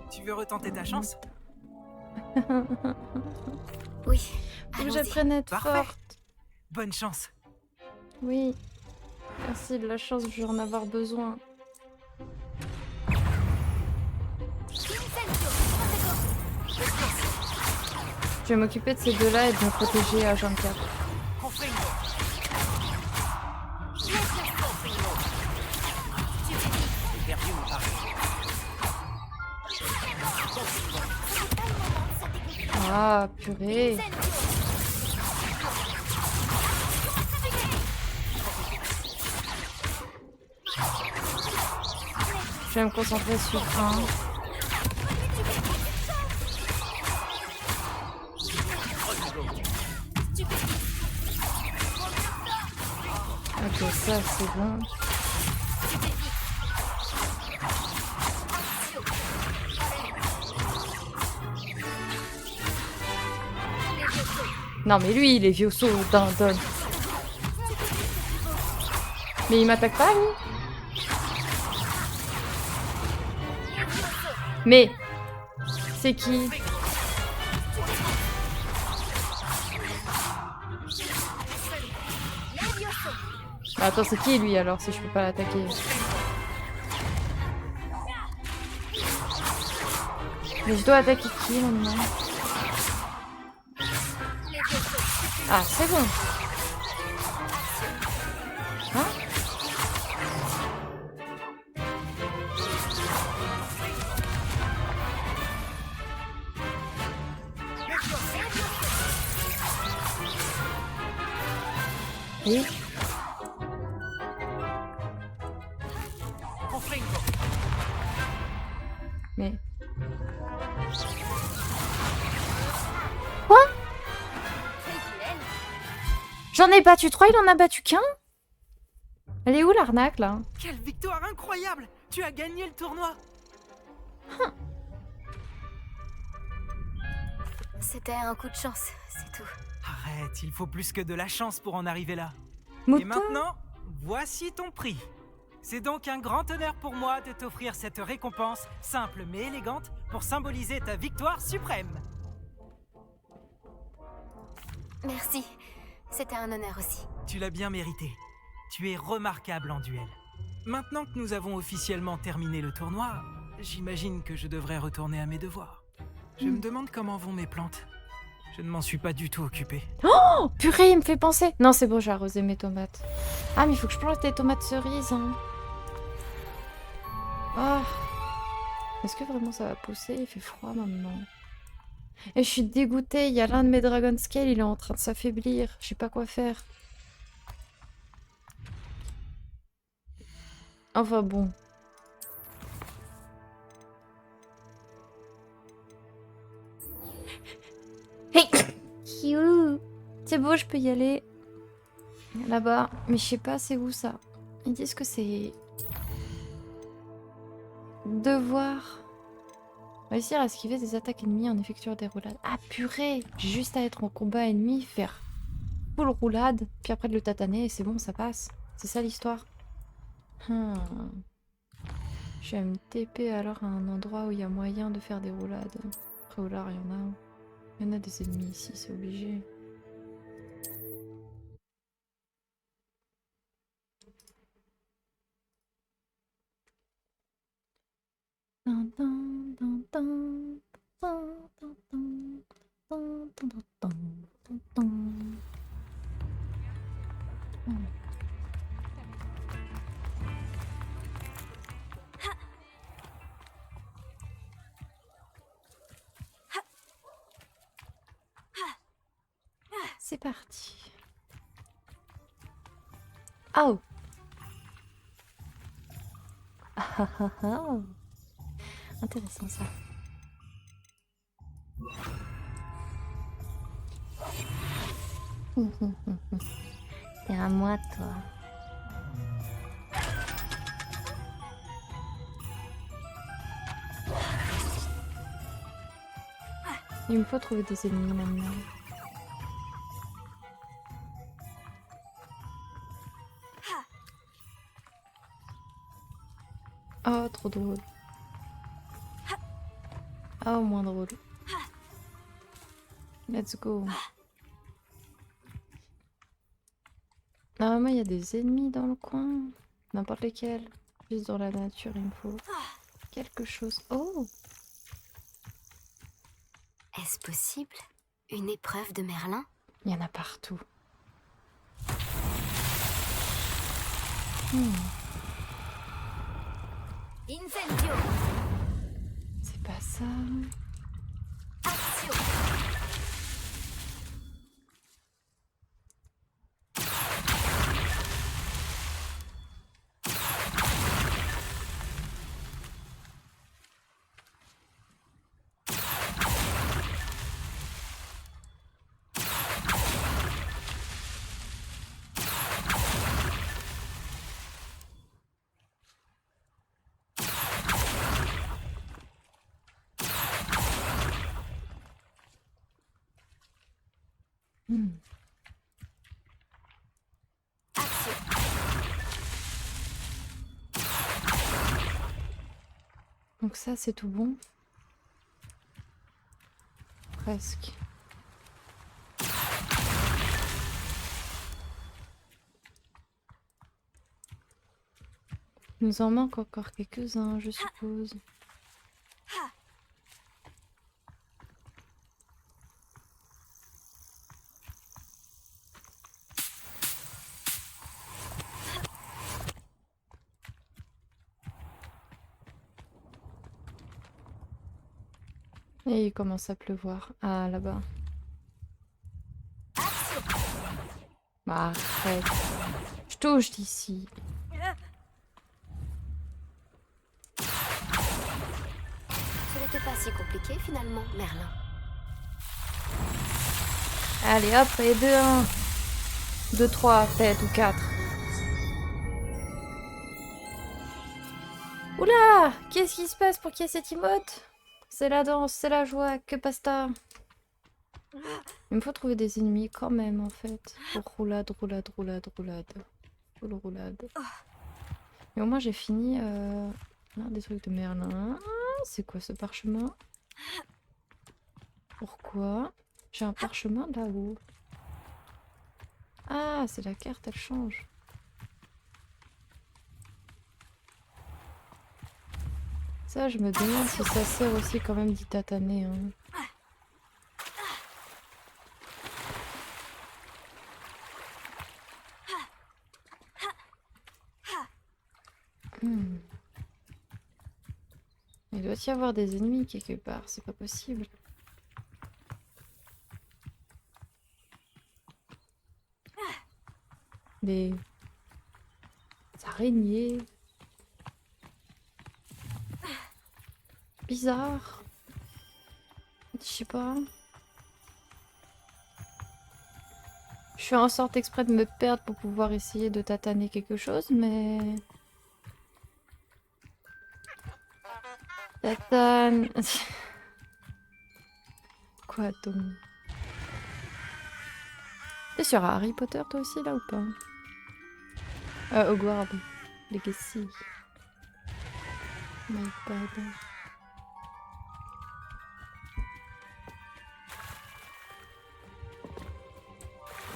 Tu veux retenter ta chance? Oui, Faut que allons-y. j'apprenne à être Parfait. forte. Bonne chance. Oui. Merci de la chance, je vais en avoir besoin. Je vais m'occuper de ces deux-là et de me protéger à 24. Ah, purée. Je vais me concentrer sur un. Ok, ça c'est bon. Non mais lui, il est vieux saut d'un don. Mais il m'attaque pas lui. Mais c'est qui? Bah, attends, c'est qui lui alors si je peux pas l'attaquer? Mais je dois attaquer qui maintenant? Ah, c'est bon. Et Confringo. mais... Quoi? J'en ai battu 3, il en a battu qu'un? Elle est où l'arnaque là? Quelle victoire incroyable! Tu as gagné le tournoi! C'était un coup de chance, c'est tout. Arrête, il faut plus que de la chance pour en arriver là. Mouton? Et maintenant, voici ton prix. C'est donc un grand honneur pour moi de t'offrir cette récompense simple mais élégante pour symboliser ta victoire suprême. Merci. C'était un honneur aussi. Tu l'as bien mérité. Tu es remarquable en duel. Maintenant que nous avons officiellement terminé le tournoi, j'imagine que je devrais retourner à mes devoirs. Je me demande comment vont mes plantes. Je ne m'en suis pas du tout occupé. Oh purée, il me fait penser. Non, c'est bon, j'ai arrosé mes tomates. Ah, mais il faut que je plante des tomates cerises. Hein. Ah. Est-ce que vraiment ça va pousser? Il fait froid maintenant. Et je suis dégoûtée. Il y a l'un de mes Dragon Scale, il est en train de s'affaiblir. Je sais pas quoi faire. Enfin bon. Hey! Cute. C'est beau, je peux y aller. Là-bas. Mais je sais pas c'est où ça. Ils disent que c'est... Devoir réussir à esquiver des attaques ennemies en effectuant des roulades. Ah purée! J'ai juste à être en combat ennemi, faire full roulade, puis après de le tataner et c'est bon, ça passe. C'est ça l'histoire. Je vais me TP alors à un endroit où il y a moyen de faire des roulades. Après roulard, il y en a. Il y en a des ennemis ici, c'est obligé. C'est parti. Oh. Ah, ah, ah. Intéressant ça. T'es à moi, toi. Il me faut trouver des ennemis maintenant. Oh, trop drôle. Oh, moins drôle. Let's go. Normalement, il y a des ennemis dans le coin. N'importe lesquels. Juste dans la nature, il me faut quelque chose. Oh! Est-ce possible? Une épreuve de Merlin? Il y en a partout. Incendio! C'est pas ça. Action! Action! Donc ça, c'est tout bon. Presque. Il nous en manque encore quelques-uns, je suppose. Et il commence à pleuvoir. Ah, là-bas. Bah, arrête. Je touche d'ici. Ce n'était pas si compliqué finalement, Merlin. Allez hop, et 2-1. 2-3 peut-être, ou 4. Oula! Qu'est-ce qui se passe pour qu'il y ait cette emote? C'est la danse, c'est la joie, que pasta. Il me faut trouver des ennemis quand même en fait. Pour roulade. Full roulade. Mais au moins j'ai fini des trucs de Merlin. C'est quoi ce parchemin? Pourquoi? J'ai un parchemin là-haut. Ah, c'est la carte, elle change. Ça, je me demande si ça sert aussi quand même d'y tataner. Hein. Il doit y avoir des ennemis quelque part, c'est pas possible. Des araignées. Bizarre. Je sais pas. Je fais en sorte exprès de me perdre pour pouvoir essayer de tataner quelque chose, mais... Tatane. Quoi donc? T'es sur Harry Potter toi aussi là ou pas? Hogwarts Legacy. My bad.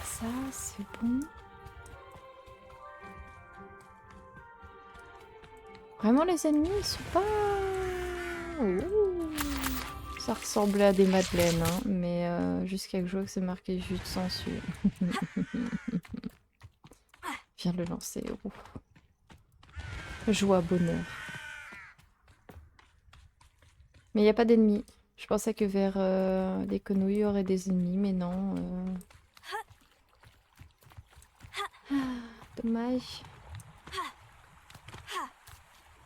Ça c'est bon. Vraiment les ennemis ils sont pas... Ouh. Ça ressemblait à des madeleines, hein, mais jusqu'à que je vois que c'est marqué jus de censure. Je viens de le lancer. Ouh. Joie, bonheur. Mais il n'y a pas d'ennemis. Je pensais que vers les quenouilles il y aurait des ennemis, mais non. Dommage.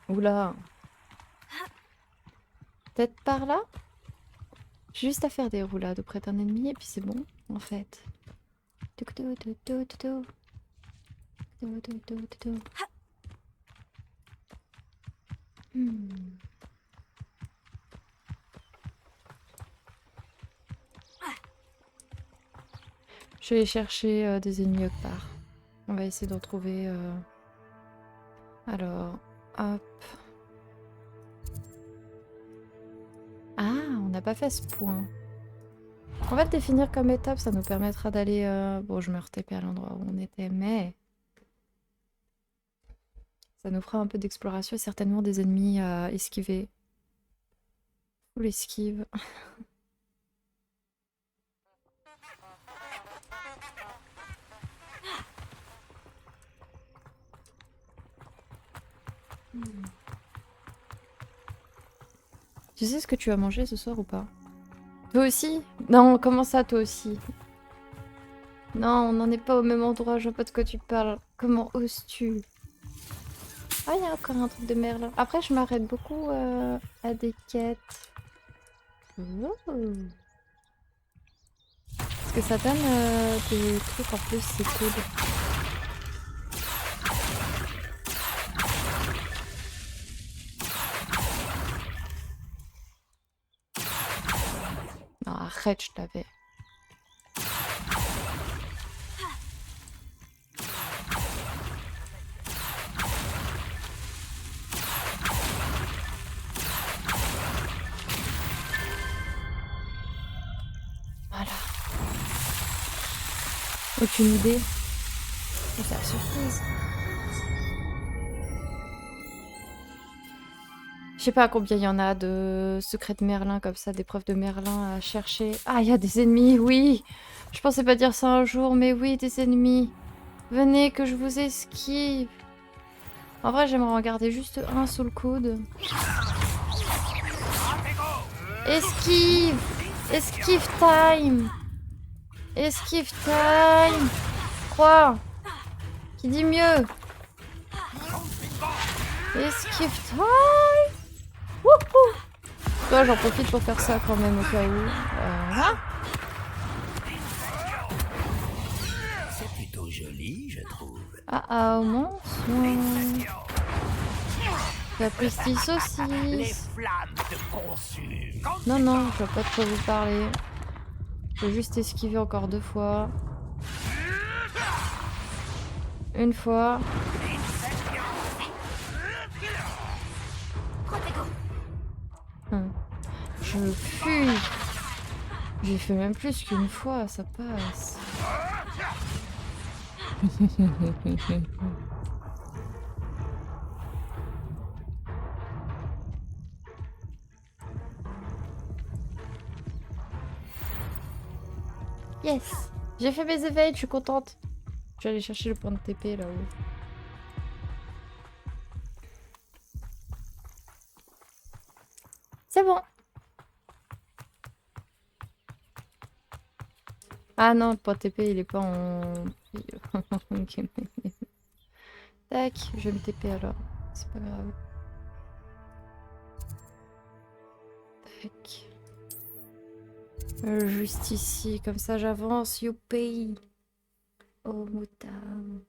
Oula. Peut-être par là? Juste à faire des roulades auprès d'un ennemi et puis c'est bon, en fait. Je vais chercher des ennemis autre part. On va essayer d'en trouver... Alors, hop. Ah, on n'a pas fait ce point. On va le définir comme étape, ça nous permettra d'aller... Bon, je me retapais à l'endroit où on était, mais... Ça nous fera un peu d'exploration et certainement des ennemis à esquiver. Ou l'esquive. Tu sais ce que tu vas manger ce soir ou pas? Toi aussi? Non, comment ça toi aussi? Non, on n'en est pas au même endroit, je vois pas de quoi tu parles. Comment oses-tu? Ah, il y a encore un truc de Merlin. Après, je m'arrête beaucoup à des quêtes. Oh. Parce que ça donne des trucs en plus, c'est cool. Non, arrête, je t'avais. Voilà. Aucune idée. C'est la surprise. Je sais pas combien il y en a de secrets de Merlin comme ça, des preuves de Merlin à chercher. Ah, il y a des ennemis, oui. Je pensais pas dire ça un jour, mais oui, des ennemis. Venez que je vous esquive. En vrai, j'aimerais en garder juste un sous le coude. Esquive! Esquive time! Esquive time! 3. Qui dit mieux? Esquive time. Wouhou. Toi, j'en profite pour faire ça quand même au cas où. Voilà. C'est plutôt joli, je trouve. Ah, mention. La petite Les saucisse. flammes te consument. Non, non, je vais pas trop vous parler. Je vais juste esquiver encore 2 fois. Une fois. Je fuis. J'ai fait même plus qu'une fois, ça passe. Yes! J'ai fait mes éveils, je suis contente. Je vais aller chercher le point de TP là-haut. C'est bon! Ah non, le point de TP il est pas en... Ok. Tac, je vais me TP alors. C'est pas grave. Tac. Juste ici, comme ça j'avance, youpi. Oh moutarde.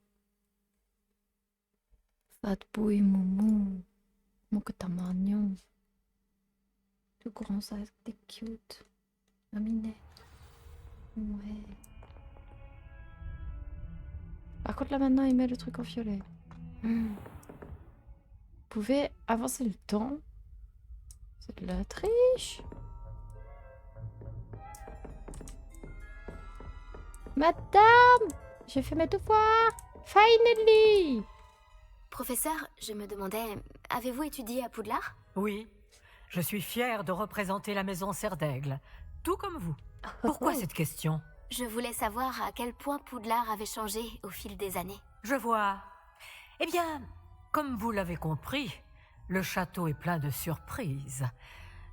Fat boy moumou. Mon que t'as mignon. Tout grand ça, t'es cute. Aminé. Ouais. Par contre là maintenant il met le truc en violet. Vous pouvez avancer le temps. C'est de la triche. Madame, j'ai fait mes devoirs. Finally. Professeur, je me demandais, avez-vous étudié à Poudlard? Oui, je suis fière de représenter la maison Serre-d'Aigle, tout comme vous. Pourquoi cette question? Je voulais savoir à quel point Poudlard avait changé au fil des années. Je vois. Eh bien, comme vous l'avez compris, le château est plein de surprises.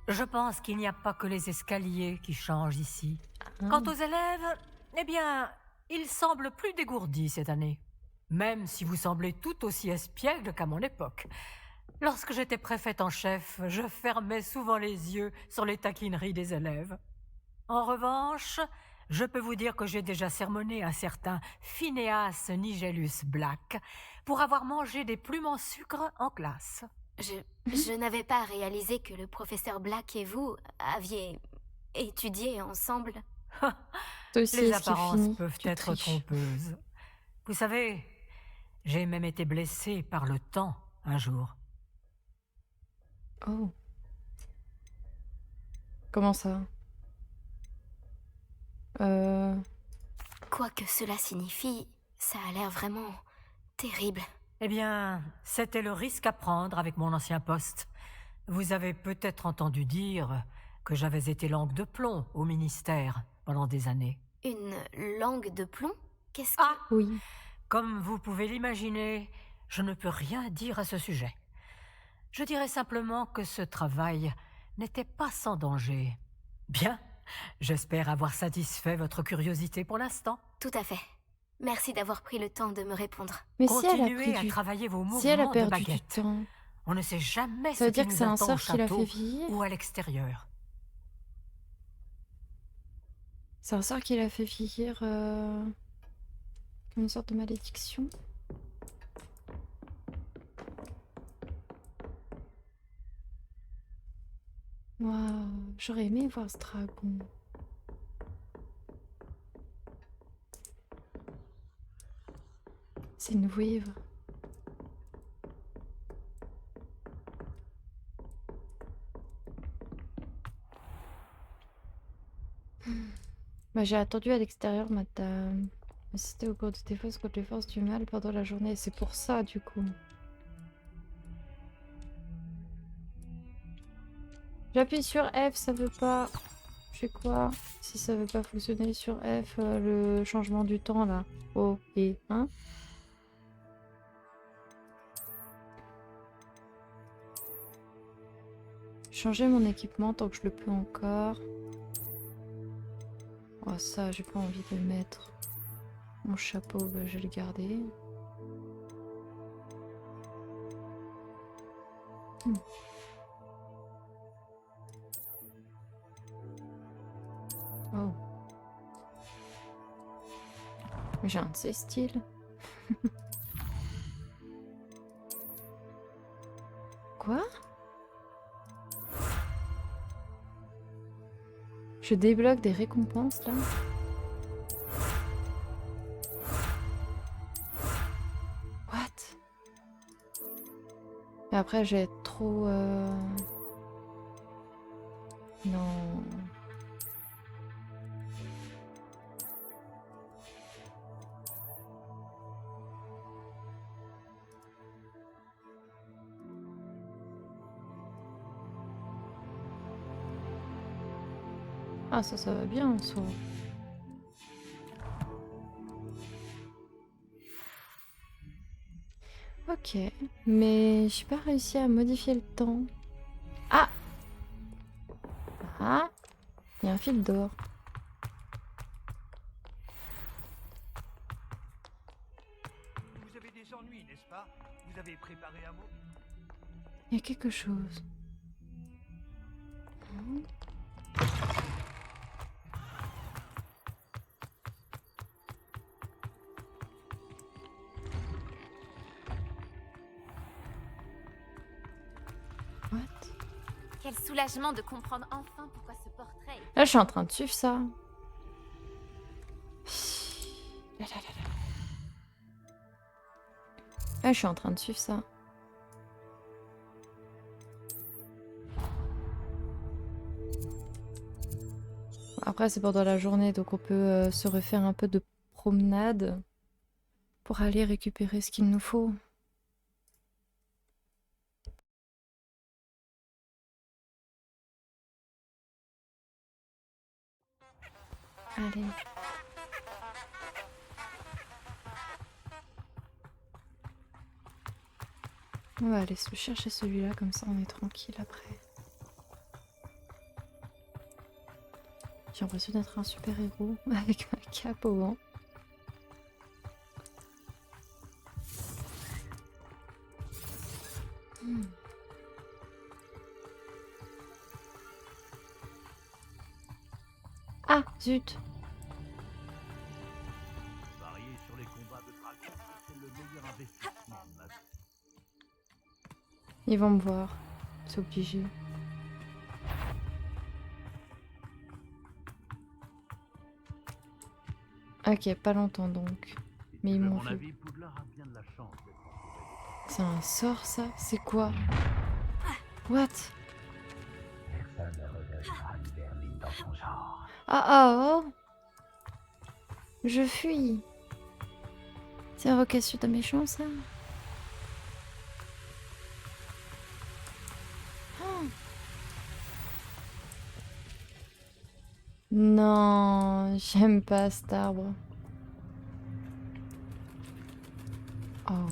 Je pense qu'il n'y a pas que les escaliers qui changent ici. Quant aux élèves, eh bien, ils semblent plus dégourdis cette année. Même si vous semblez tout aussi espiègle qu'à mon époque. Lorsque j'étais préfète en chef, je fermais souvent les yeux sur les taquineries des élèves. En revanche, je peux vous dire que j'ai déjà sermonné un certain Phineas Nigellus Black pour avoir mangé des plumes en sucre en classe. Je n'avais pas réalisé que le professeur Black et vous aviez étudié ensemble. Toi aussi, Les est-ce qu'il apparences finit? peuvent Tu être triches. trompeuses. Vous savez, j'ai même été blessé par le temps un jour. Oh. Comment ça? Quoi que cela signifie, ça a l'air vraiment terrible. Eh bien, c'était le risque à prendre avec mon ancien poste. Vous avez peut-être entendu dire que j'avais été langue de plomb au ministère pendant des années. Une langue de plomb? Qu'est-ce que... Ah, Oui. comme vous pouvez l'imaginer, je ne peux rien dire à ce sujet. Je dirais simplement que ce travail n'était pas sans danger. Bien, j'espère avoir satisfait votre curiosité pour l'instant. Tout à fait. Merci d'avoir pris le temps de me répondre. Mais si elle a Continuez pris à du... travailler vos mouvements Si elle a de perdu du baguette. temps, On ne sait jamais ça ce veut qui dire que nous c'est un attend au sort qui l'a château fait vieillir? ou à l'extérieur. C'est un sort qui l'a fait vieillir comme une sorte de malédiction? Waouh, j'aurais aimé voir ce dragon. C'est une vouivre. Bah, j'ai attendu à l'extérieur, madame. Assister au cours de défense contre les forces du mal pendant la journée. C'est pour ça, du coup. J'appuie sur F, ça veut pas... Je fais quoi? Si ça veut pas fonctionner sur F, le changement du temps, là. O et 1. Changer mon équipement tant que je le peux encore. Oh ça, j'ai pas envie de le mettre. Mon chapeau, bah, je vais le garder. Oh. J'ai un de ces styles. Quoi? Je débloque des récompenses là. What? Et après j'ai être trop... Non. Ah ça va bien en soi. Ok, mais j'ai pas réussi à modifier le temps. Ah! Ah! Il y a un fil d'or. Vous avez des ennuis, n'est-ce pas? Vous avez préparé un mot? Il y a quelque chose. What? Quel soulagement de comprendre enfin pourquoi ce portrait... Là, je suis en train de suivre ça. Là, là, là, là. Là, je suis en train de suivre ça. Après, c'est pendant la journée, donc on peut se refaire un peu de promenade pour aller récupérer ce qu'il nous faut. Allez. On va aller se chercher celui-là, comme ça on est tranquille après. J'ai l'impression d'être un super-héros avec ma cape au vent. Ah, zut! Parier sur les combats de dragons, c'est le meilleur investissement de ma vie. Ils vont me voir. C'est obligé. Ok, pas longtemps donc. Mais ils m'ont vu. C'est un sort ça? C'est quoi? What? Ah ah oh! Je fuis. C'est invocation de méchant ça? Oh. Non, j'aime pas cet arbre. Oh.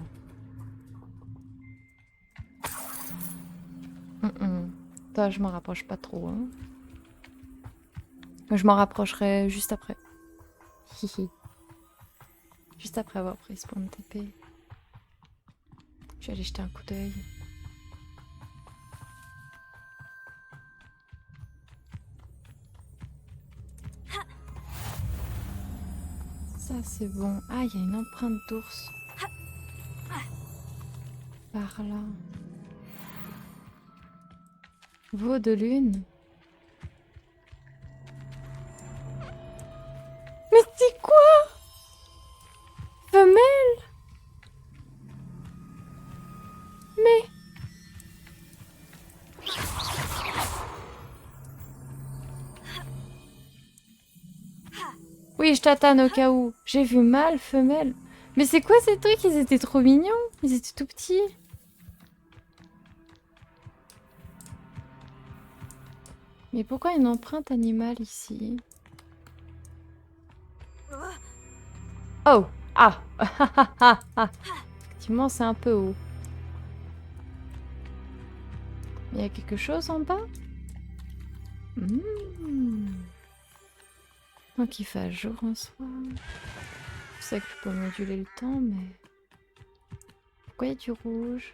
Toi, je m'en rapproche pas trop. Hein. Je m'en rapprocherai juste après. Hihi. Juste après avoir pris spawn TP. Je vais aller jeter un coup d'œil. Ça c'est bon. Ah, il y a une empreinte d'ours. Par là. Veau de lune. Mais c'est quoi? Femelle? Mais... Oui, je t'attends au cas où. J'ai vu mâle, femelle. Mais c'est quoi ces trucs? Ils étaient trop mignons. Ils étaient tout petits. Mais pourquoi une empreinte animale ici? Oh! Ah! Effectivement, c'est un peu haut. Il y a quelque chose en bas? Donc il fait jour en soir. sais que je peux moduler le temps, mais... Pourquoi il y a du rouge?